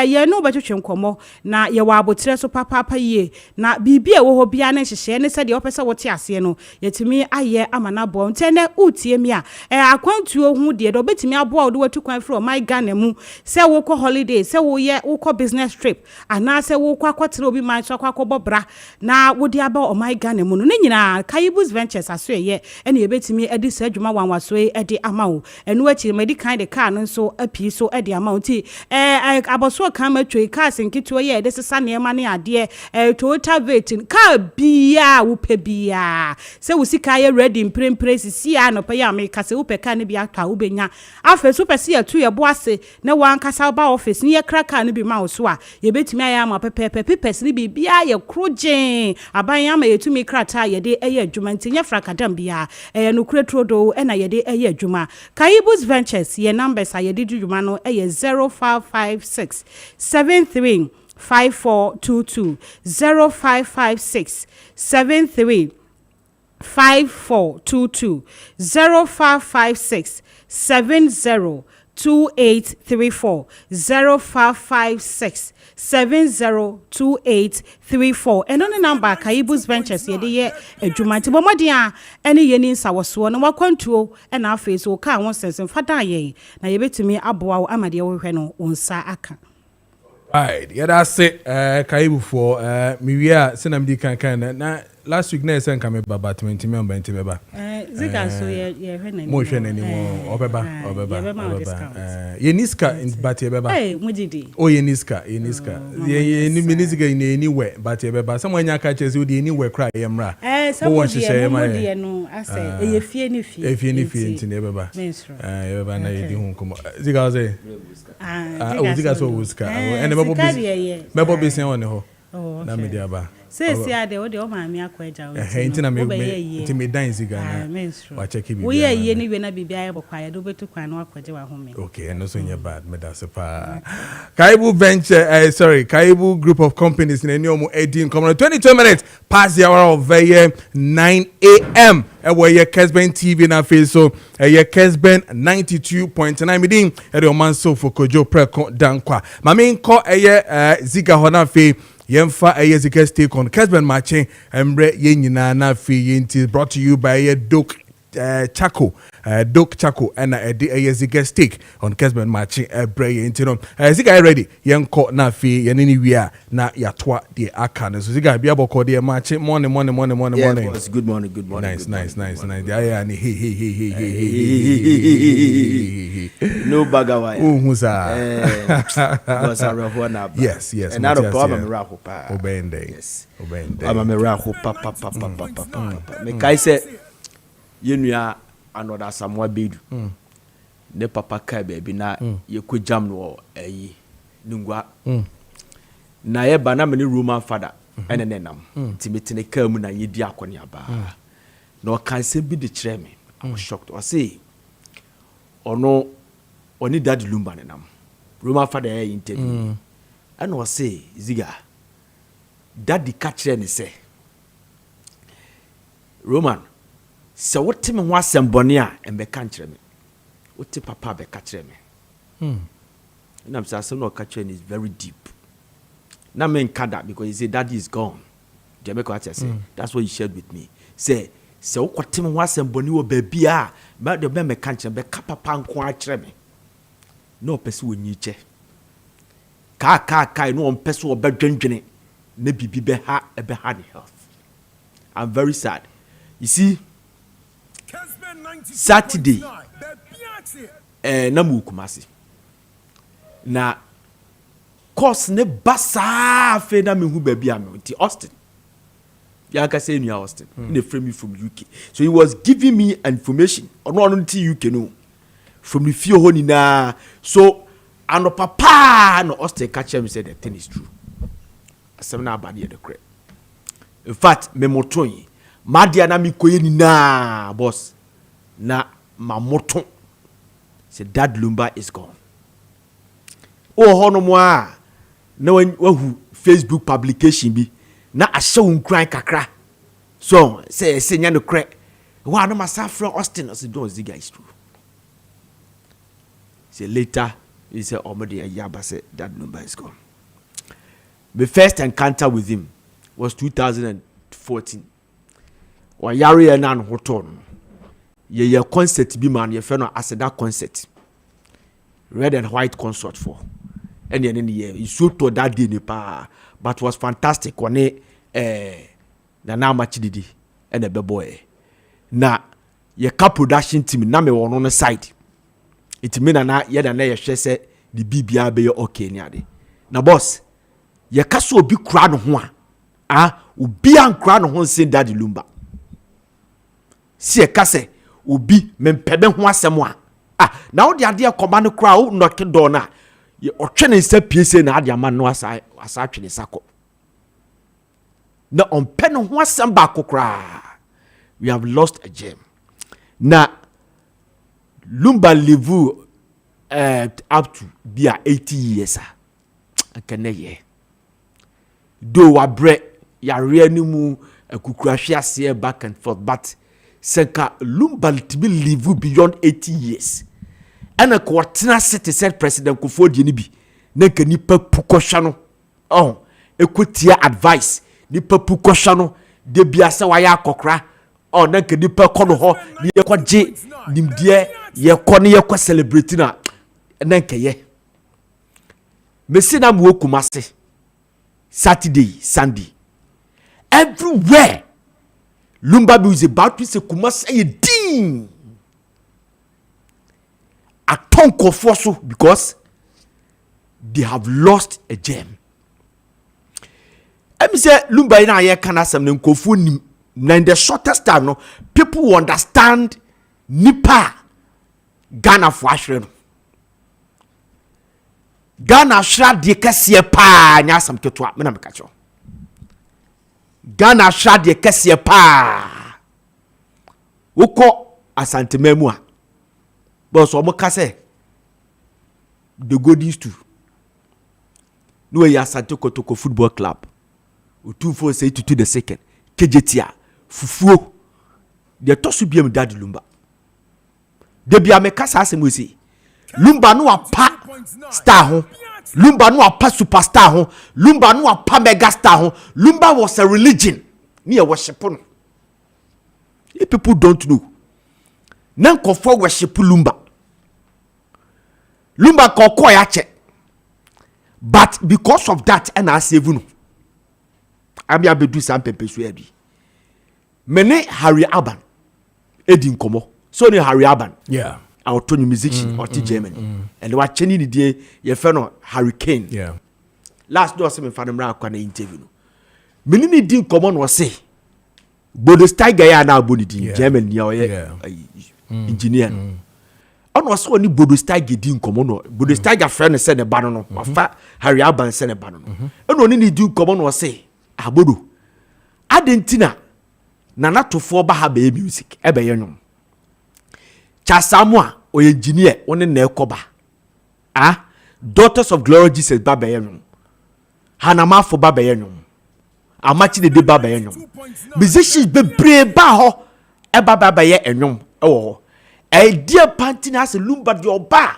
ye no betwetwe nkomo na ye wa abotire so papa yie na bibi e wo ho bia na hyehye ne sɛ de wo pese wo te ase no yetimi aye amana bo ntene utie mi a akwantuo hu de do betimi aboa wo de watu kwan frɛ my Ghana mu sɛ wo kɔ holiday sɛ wo ye wo kɔ business trip ana sɛ wo kɔ akɔtere obi man so akɔ bra na wo de aba my Ghana mu no ne nyina Ibus Ventures aso ye ene yebetimi edi sa adwuma wanwaso edi ama wo enu achi medi kan de car no so apie so edi ama wo ti aboso kan matwe car sinkito ye de sesa ne ma ne ade Toyota Vetin car bia wo pe bia se wo sika ye ready mprempre sisi a no pe ya me kase wo pe car ne bia twa wo benya afa so pe se ya tu ye bo ase ne wan kasa ba office ne ye kra car ne bi ma wo so a ye betimi aya ama pepepe pipes ne bia ye krojen aban ya ma yetumi krata ye de eye adwuma ntinya frakadam bia no kretrodo na ye de eye adwuma Ibus Ventures ye numbers a ye de dwuma no 0556 73 5422 0556 73 5422 0556 70 2834 0556 702834 and on the number Ibus Ventures ye de adwuma ti bomodia ene ye ni nsawoso no wakwantuo and na face o ka won sense fada ye na ye betumi aboa wo amade wo hwe no wonsa aka. Right, yeah, that's it. Kaibu for Miria Senamdi kan na last week na sen kame baba 20 member enti beba. Zika so ye hwe na mo hwe na ni mo obeba ye niska but ye beba. Eh mujidi. Oh ye niska ye ni minizika ni anywhere but ye beba. Someone nya ka chese odi anywhere cry ye mra. Somebody ye no ase ye fie ni fie. E fie ni fie enti ne beba. Ye beba na ye di hu komo. Zika o say. Zika so wuska. Mebo bisen woni ho. Na me dia ba. Say ade o de o ma me akwaja o. Enti na me dan ziga na. Wa check bi. Wo ye ye ni we na bibia ye bokwa ye do betu kwan na akwaje wa home. Okay, no so nya bad me da se pa. Kaibu Venture Kaibu group of companies in any edi in common 22 minutes past the hour of 9 a.m. Where ye Kessben TV na face so ye Kessben 92.9 midin e de man so for Kojo Preko Dankwah. Mami nko ziga hona fe yemfa zika stake on Kessben Maakye embre ye nyina na fe yenti brought to you by Doc Chako and a zika stake on Kessben Maakye ebre yenti no zika ready yenko na fe yenini wia na yatwa de aka no so zika bia boko de Maakye morning yes, good morning nice yeah no bagawai uhusa was a rahona yes and not a problem rahopa obende yes obende I'm a rahopa me kai say yenua anoda samwa bedu ne papa kai baby na ye ko jam no ayi nungwa na ye ba na me Roman father ene nenam timetene ka mu na ye di akoni aba na o kan se bi de kire me I'm shocked o say ono oni dad Lumba nenam Roman father ye interview and o say ziga daddy ka kire ne say Roman so what me ho asembone a embe ka kire me what papa be ka kire me and I'm saying no ka kire is very deep. Na men kada because he said daddy is gone. Jamaica say that's what he shared with me. Say so kwatem ho asemboni wo baby a ba de be me kanche be ka papa nko a kire me. No pese wonyi che. Ka no on pese wo be dwendwene na bibi be ha the health. I'm very sad. You see Saturday na mu Kumasi. Na course ne basa fe na me hu ba bia me ti Austin ya ka say new Austin ne frame me from UK, so he was giving me information on ti UK no from the few ho ni na so and papa no Austin catch me say the thing is true asem na abade the crap. In fact me motoyi madia na mi koye ni na boss na mamoto say that Lumba is gone. Oh hono mo a na wahu Facebook publication bi na ahye wo nkran kakra so say nya no kre wa no masafra Austin as don't the guy is true. Say later he said omode yaba say that Lumba is gone. The first encounter with him was 2014. Or yari enan hoton. Ye concert bi man ye feno as that concert. Red and white concert for. And then ye you so to that day pa but was fantastic one na na machididi and a boy. Na ye ka production team na me won on the side. It mean na ye na ye hwe say the bibia be okay ni ade. Na boss ye kaso obi kura no ho a obi ankura no ho nse Daddy Lumba si ye kase obi mempebe ho asem a na wo de ade akoma no kura wo knock door na ye otwe ne nsa piese na ade ama no asa atwe ne sako na ompe no ho asem ba kokura. We have lost a gem. Na Lumba live up to be 80 years akane ye do wa bre ya reani mu akukurahwe ase back and forth but senka Lumba to live beyond 80 years and a quarter city said President Kufodi ni bi na ka nipa pukosha no ekutia advice nipa pukosha no de biasa wa ya akokra na ka nipa kono ho ni ekwaje nimdie ye kono ye kwa celebrate na ka ye mesina mu okumase Saturday, Sunday. Everywhere. Lumba is about to say Kumasi a ding. A tonk of fossil because they have lost a gem. Let me say Lumba in a can some kofu in the shortest time no people understand Nipa Ghana for Ashram. Ghana shra de kese pa nya asam ketwa me na mekacho Ghana shra de kese pa woko asantemamu a boss o mo kase the goldies too no ya asante kotoko football club o 2482 the second kejetia fufuo de tosu biem Daddy Lumba de bia me kasa asem we say Lumba no apa star ho Lumba no apa superstar ho Lumba no apa mega star ho Lumba was a religion ni e worship no if people don't know nan ko for worship Lumba ko ya che but because of that and I save no abi abedu sam pepesu abi mene Harry Aban edin komo so ni Harry Aban yeah our Tony musician or Germany and what cheni the day ye feno hurricane yeah last door se me fa dem ra kwa na interview no meni ni din common was say Bodosteiger ya na aboni din Germany ya engineer no ono so ni Bodosteiger din common no Bodosteiger friend se ne ba no wafa Harry Aban se ne ba no eno ni din common was say abodo adentina na natofo ba ha ba music e be yenum Chasamwa o engineer one na ekoba Daughters of Glory Jesus baba yenum Hanama for baba yenum Amachi de baba yenum musicians bebre ba ho e baba ye enum ho e dia panti na se Lumba de oba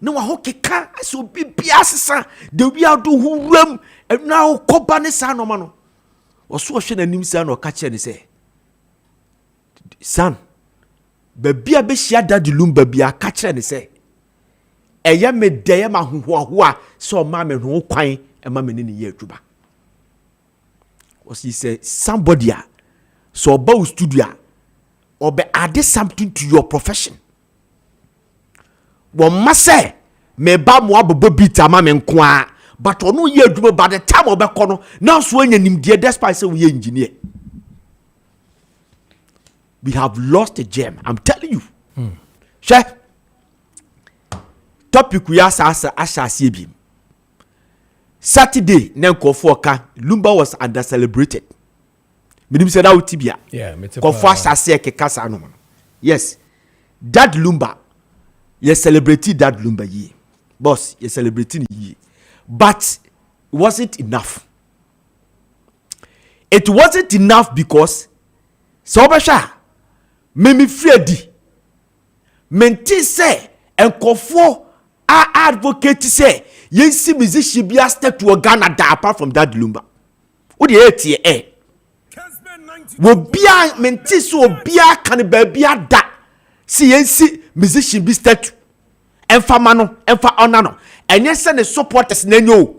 na wa ho keka ase obi bia asesa de wi ado huram na okoba ne sa no ma no oso hwe na nim sa na o ka che ne se son Babia be shia Daddy Lumba bia ka kire ne se eye me deye ma hohoa so ma me ho kwan e ma me ne ye adwuba was he say somebody so ba studio or be add something to your profession wo ma say me ba mo abobo beat ama me nko a but ono ye adwuba by the time obekọ no now so anya nimdie despite say we engineer. We have lost a gem. I'm telling you. She topic we asa asiebi. Saturday nenko foka Lumba was under celebrated. Minim say that utibia. Yeah, me Kofo asase ke kasa no. Yes. Dad Lumba, you celebrated Dad Lumba ye. Boss, you celebrating ye. But was it enough? It wasn't enough because Sobasha, Mimi Freddy, Menti say, and Kofo, our advocate say, Yensi musician be a step to a Ghana apart from Dad Lumba. What do you hate here? Wo bia Menti so bia can be a da. See Yensi musician be statue. Enfa mano, enfa onano. And yes, send the supporters nenyo.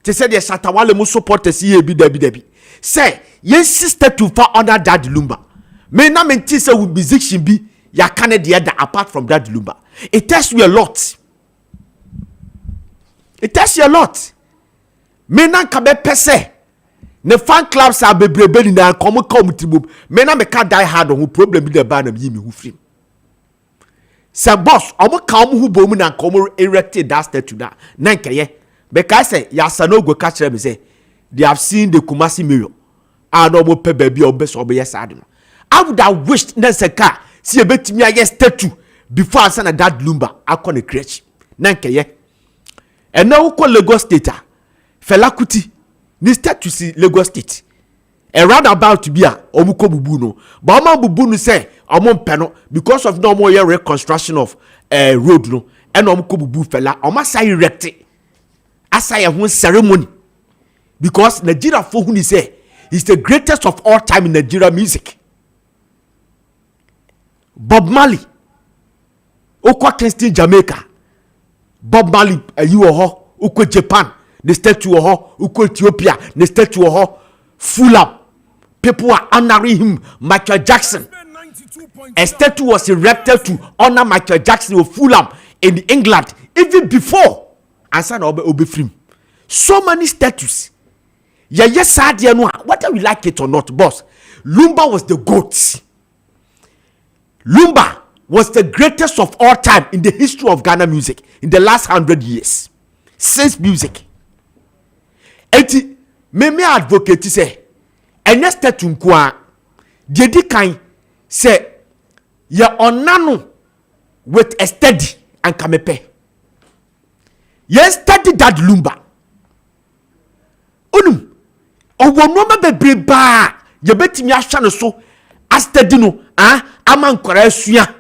They said the Shatawale mu supporters ye bi debi. Say, yes, sister to far under Dad Lumba. Me na Menti say we musician be ya can the other apart from Dad Lumba. It tells you a lot. It tells you a lot. Me na kabe pese. Ne fan clubs are bebrebe na come tibu. Me na me ka die hard on who problem be the band of yimi who free. Say boss, omo ka omo hu bomu na come erected that statue na. Nankeye. Because say ya sano go catch them say they have seen the Kumasi mirror. I no mo pe baby obes obe yesade no. I would have wished Neseka see a bit me a statue before I send a Dad Lumba akon a crèche. Nankeye. And now call Lagos State. Fela Kuti. Ni statue si Lagos State. A roundabout to be a omuko bubu no. But omo bubu no say omo peno because of no more reconstruction of road no. And omuko bubu fela omo say erect. Asa ya one ceremony. Because Nigeria for who say he's the greatest of all time in Nigeria music. Bob Marley. Okwa Kingston, Jamaica. Bob Marley, you ho, uko Japan, the statue ho, uko Ethiopia, the statue ho, Fulham. People are honoring him, Michael Jackson. A statue was erected to honor Michael Jackson of Fulham in England, even before Ansan Obe free. So many statues. Yeah, yes, whether we like it or not, boss. Lumba was the GOAT. Lumba was the greatest of all time in the history of Ghana music in the last 100 years. Since music. Eti, me advocate say, and yes, Tetunkwa, Dedi Kain say, ya onano with a steady and kamepe. Yes, steady Dad Lumba. Onum, owo no bebre ba, ye betimi ahwa no so, a steady no, aman kwara asua.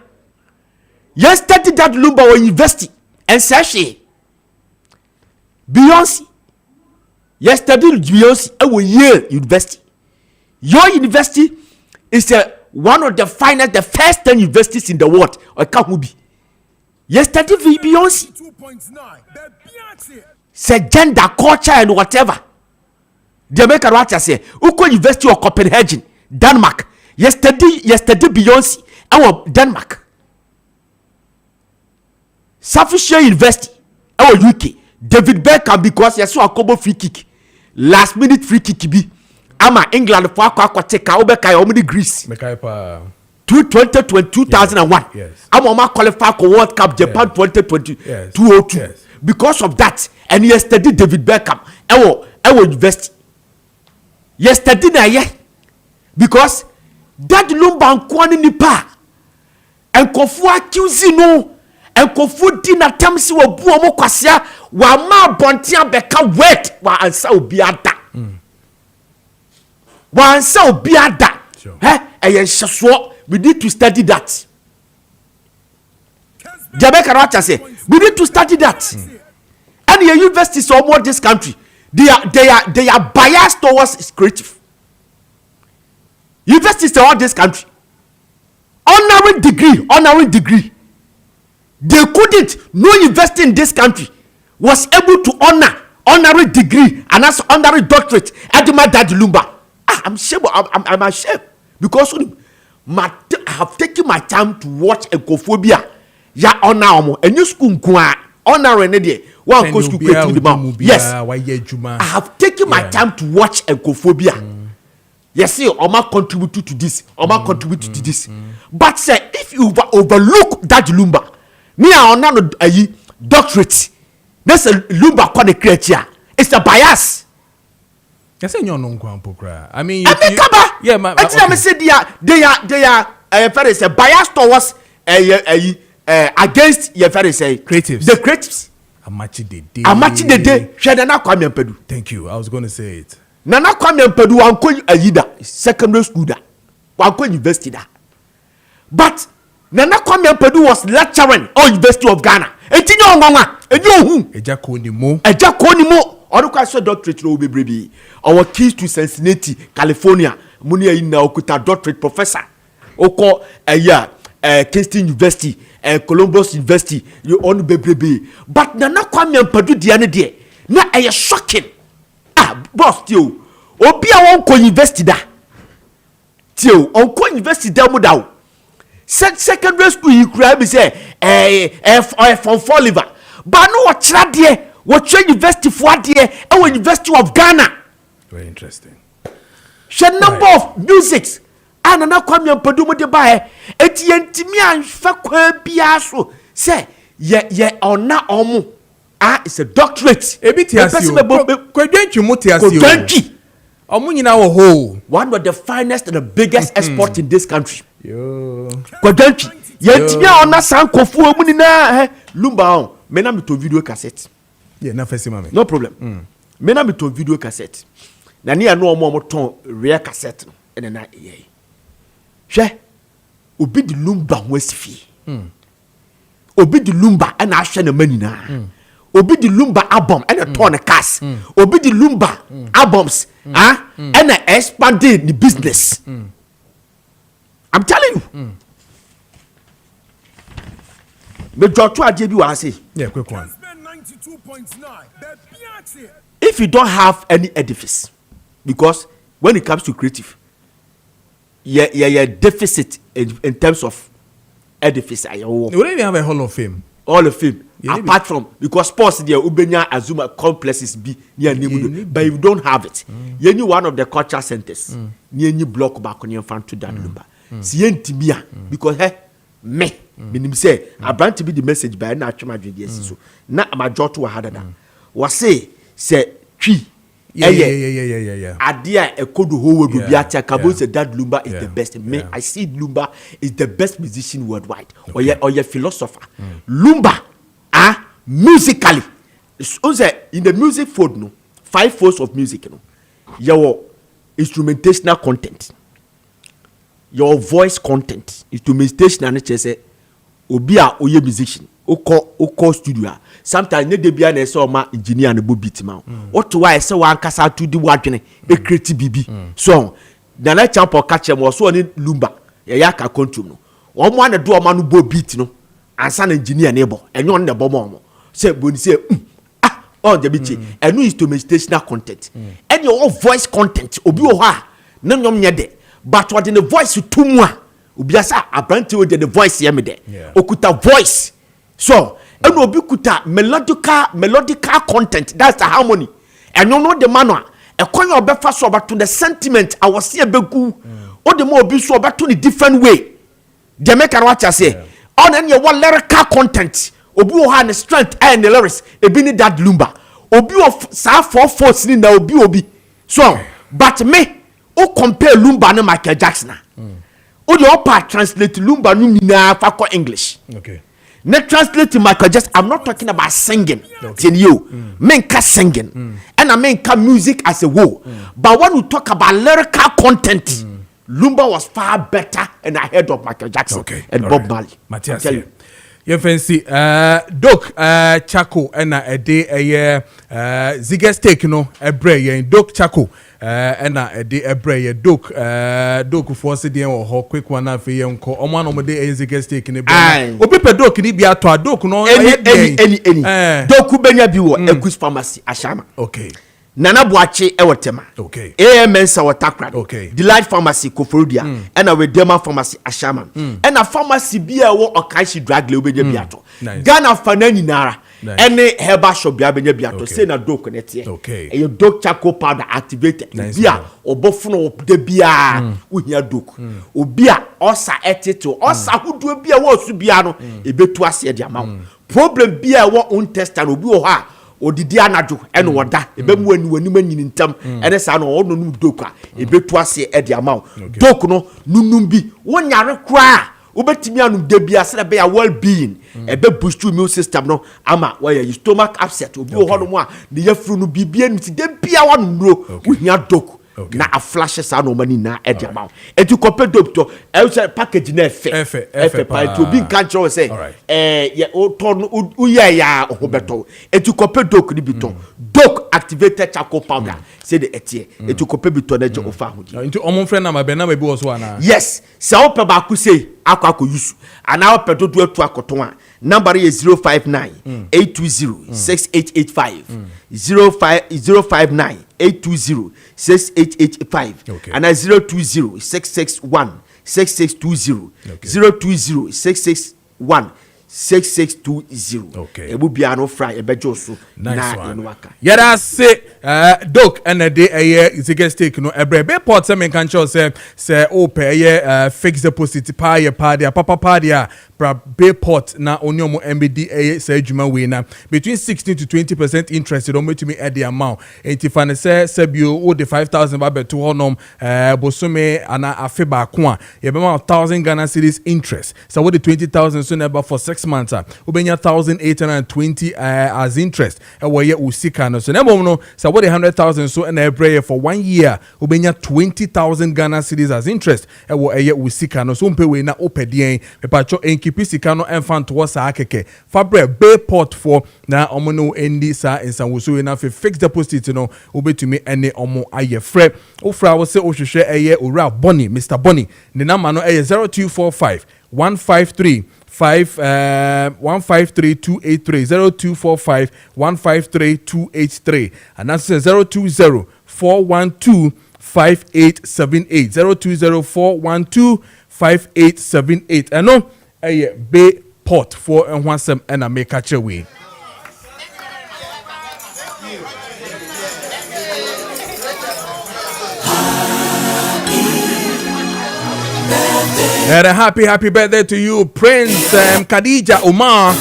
Yes, study Dad Lumba or university and say Beyonce. Yes, study Beyonce at Yale University. Your university is one of the finest, the first 10 universities in the world. Or can't be. Yes, study Beyonce. Say gender, culture, and whatever. The American writer say, Uko University of Copenhagen, Denmark. Yes, study Beyonce and Denmark. Sufficient University, UK. David Beckham because you saw a combo free kick. Last minute free kick be. Ama England for akwa take Obeka omni Greece. 2001. Yes. Ama qualify for World Cup Japan 2020. Yes. 202. Yes. Because of that, and yesterday David Beckham, ewo university. Yesterday na ye. Because Dad Lumba nkwani nipa. Enkofu accuse no. Enkofu di na temsi wo bu omo kwasia wa ma bontia beka wait wa ansa obi ada. Wa ansa obi ada. Eye hyeso we need to study that. Jamaica Rocha say we need to study that. And the universities all over this country they are biased towards creative. Universities all this country honorary degree. They couldn't. No university in this country was able to honor honorary degree and as honorary doctorate at my Dad Lumba. I'm ashamed because I have taken my time to watch Enkophobia. Ya honor a new school honor and one goes to the mouth. Yes, I have taken my time to watch Enkophobia. Yes, see, Oma contributed to this. But say if you overlook Dad Lumba. Me a honor a doctorate. That's a Lumba kone creature. It's a bias. I say you no nkwa I mean, yeah, I say they are a bias towards against your very say creatives. The creatives. Amachi Dede. Share Nana Kwame Mpedu. Thank you. I was going to say it. Nana Kwame Mpedu wanko ayida secondary school da. Wanko university da. But Nana Kwame Mpedu was lecturing on University of Ghana. Etinyo ngonga. Eja koni mo. Oruka so doctorate no be our keys to Cincinnati, California. Muni ina okuta doctorate professor. Oko Kessben University, Columbus University, you own baby. But Nana Kwame Mpedu diane die. Na shocking. Boss tio. Obi a won ko university da. Tio, on ko university da mu da. Secondary school you cry be say from four liver. But no what try die. What university for die? University of Ghana. Very interesting. She number of musics. Nana Kwame Mpedu mo de ba eti yentimi anfa kwa bia so say ye ona omo it's a doctorate ebiti asio kwadwantwi muti asio omo nyina wo ho one of the finest and the biggest export in this country yo kwadwantwi yentimi ona sankofu mu ni na Lumba on me na me to video cassette na fesi mame no problem me na me to video cassette na ne no omo ton rare cassette no na ye hwe obi di Lumba wasifi obi di Lumba na ahwe na manina obi di Lumba album and ton cars obi di Lumba albums and expanded the business. I'm telling you. Me draw to aje bi wa say quick one. If you don't have any edifice, because when it comes to creative deficit in terms of edifice. We don't even have a Hall of Fame. Hall of Fame. Apart from, because sports there, Ubenya Azuma complexes be near Nimudu, but you don't have it. You need one of the culture centers. Near new block back on your fan to that Lumba. See, because me say, I brand to be the message by na chuma judi so. Na my jaw to a harder. Was say tree. Yeah. Adia a code who would be at Kabo said that Lumba is the best. Me, I see Lumba is the best musician worldwide. Okay. Or your philosopher. Lumba, musically. So in the music fold, no, 5 folds of music, no. Your instrumentational content, your voice content, instrumentation and say obia oye musician. Oko studio sometimes ne de bia na say o ma engineer na bo beat ma what why say wan kasa to di wadwene e create bibi so na champo catch em so ni Lumba ya ka control no o mo na do o ma no bo beat no ansa na engineer na bo enyo na bo mo say boni say on the beat enu instrumentational content and your voice content obi o ha na nyom nye de but what in the voice to mu a obi asa abranti o de the voice ye me de okuta voice. So, and obi kuta melodical content. That's the harmony. And you know the manner. A coin of befa so back to the sentiment. I was here begu. Or the more be so back to the different way. They make a watch I say. On any one lyrical content. Obi oha the strength and the lyrics. Ebi ni that Lumba. Obi of sa 4 force ni na obi. So, but me, o compare Lumba na Michael Jackson. O the upper translate Lumba no mina fa English. Okay. Not translate to Michael Jackson. I'm not talking about singing. Okay. Men can singing. And I mean can music as a whole. But when we talk about lyrical content, Lumba was far better and ahead of Michael Jackson and Bob Marley. Matthias, you fancy Doc Chaco and a day a year Ziggers take no a bray Doc Chaco and a day a bray Doc for Sidian or quick one for young co on one of the days Ziggers taking a bray. O people Doc ni be to a Doc no any Doc Benya Biwo Equus Pharmacy Ashama. Okay. Nana Boache Ewotema. Okay. AMN Sawatakra. Okay. Delight Pharmacy Koforudia. And a Redema Pharmacy Ashama. And a pharmacy beer or Okaishi drag Leobeja Biato. Ghana Fanani Nara. Any herba shop Biabeja Biato. Say na doc net. Okay. And your doc charcoal powder activated. Bia or Bofuno de Bia. Unia doc. Ubia Osa etito. Osa who do a beer was Subiano. A bit to us the amount. Problem beer what own test and Ubu ha. Odidi anadwo ene woda ebemu aniwanima nyinintam ene sa no no doka ebetu ase e dia mawo dok no nunum bi wonyare kra ubetimi anu de bia se be ya well being e be boost immune system no ama why your stomach upset obi o hono mu a ne yafuru no bibia nti de bia wa nuro uhia dok na a flash sa no mani na e de ma etu kope doctor e say package na efe pa to bi kan cho say ye o ton uya ya ho beto etu kope dok ni biton dok activated charcoal powder say the etie etu kope biton na je ofa ho di into omon friend na ma be na ma bi wo so ana yes sa ope ba ku say akwa yusu ana ope do atu akoton a number is 059 820 6885 059 820 6885 and 020 661 6620 020 661 6620 okay ebu bia no fry ebejo so na enwaka yada say doc and the day is a stake no ebre port say men kan show say ope fixed deposit pa ye party papa party pra bay port na onyomo MBD say adwuma we na between 16 to 20% interest don make me at the amount if an say sebio o the 5000 ba beto honom bosome ana afe ba ko a ye be ma 1000 Ghana cedis interest so what the 20000 so never for 6 months ubenya 1820 as interest e wo ye usika no so na mom no so what the 100,000 so na every for 1 year ubenya 20,000 Ghana cedis as interest e wo ye usika no so mpe we na opedien me pacho enkipi sika no enfant wo sa akeke fabre bay port for na omo no endi sa ensanwoso we na fixed deposit no ubetumi ene omo aye frɛ ofra wo se ohwehwɛ eye owura Bonnie Mr Bonnie ne number no eye 0245 153 153 0245 153 283 and that's 020 412 5878 020 412 5878 and no bay port for enhancem and a make catch away. And a happy birthday to you, Prince Khadija Omar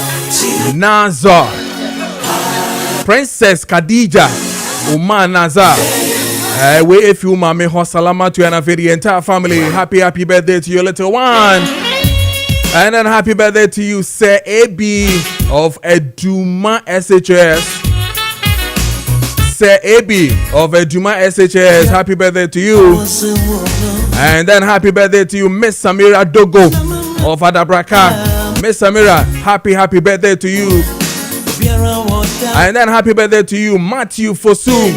Nazar. Princess Khadija Omar Nazar. We if you mami salama to you and the entire family. Happy birthday to your little one. And then happy birthday to you, Sir AB of Eduma SHS. Sir AB of Eduma SHS. Happy birthday to you. And then happy birthday to you, Miss Samira Dogo of Adabraka. Miss Samira, happy birthday to you. And then happy birthday to you, Matthew Fosu.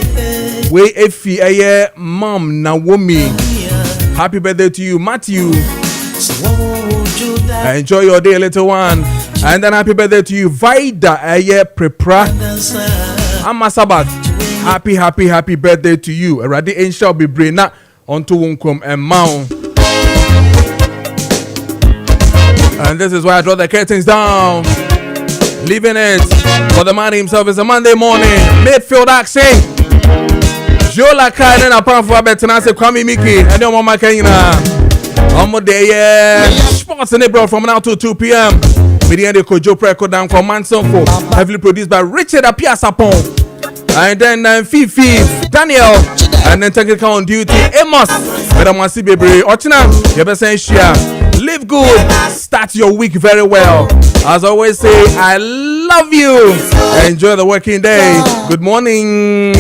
We efi eye mom Naomi. Happy birthday to you, Matthew. Enjoy your day, little one. And then happy birthday to you, Vida eye Prepra. Amasabat. Happy birthday to you. Eradi Ensha be brena onto Wunkum and Mount. And this is why I draw the curtains down. Leaving it for the man himself. It's a Monday morning. Midfield action. Jola Kainen apart for Betanase Kwame Miki. And then Mama Kenya. On day sports in April from now to 2 p.m. Media de Kojo Preko Dankwah Manson for heavily produced by Richard Apiasapon. And then Fifi, Daniel, and then technical on duty, Amos, Madam Wasi Bebre, Ochina, Yabesen live good, start your week very well. As I always say, I love you. Enjoy the working day. Good morning.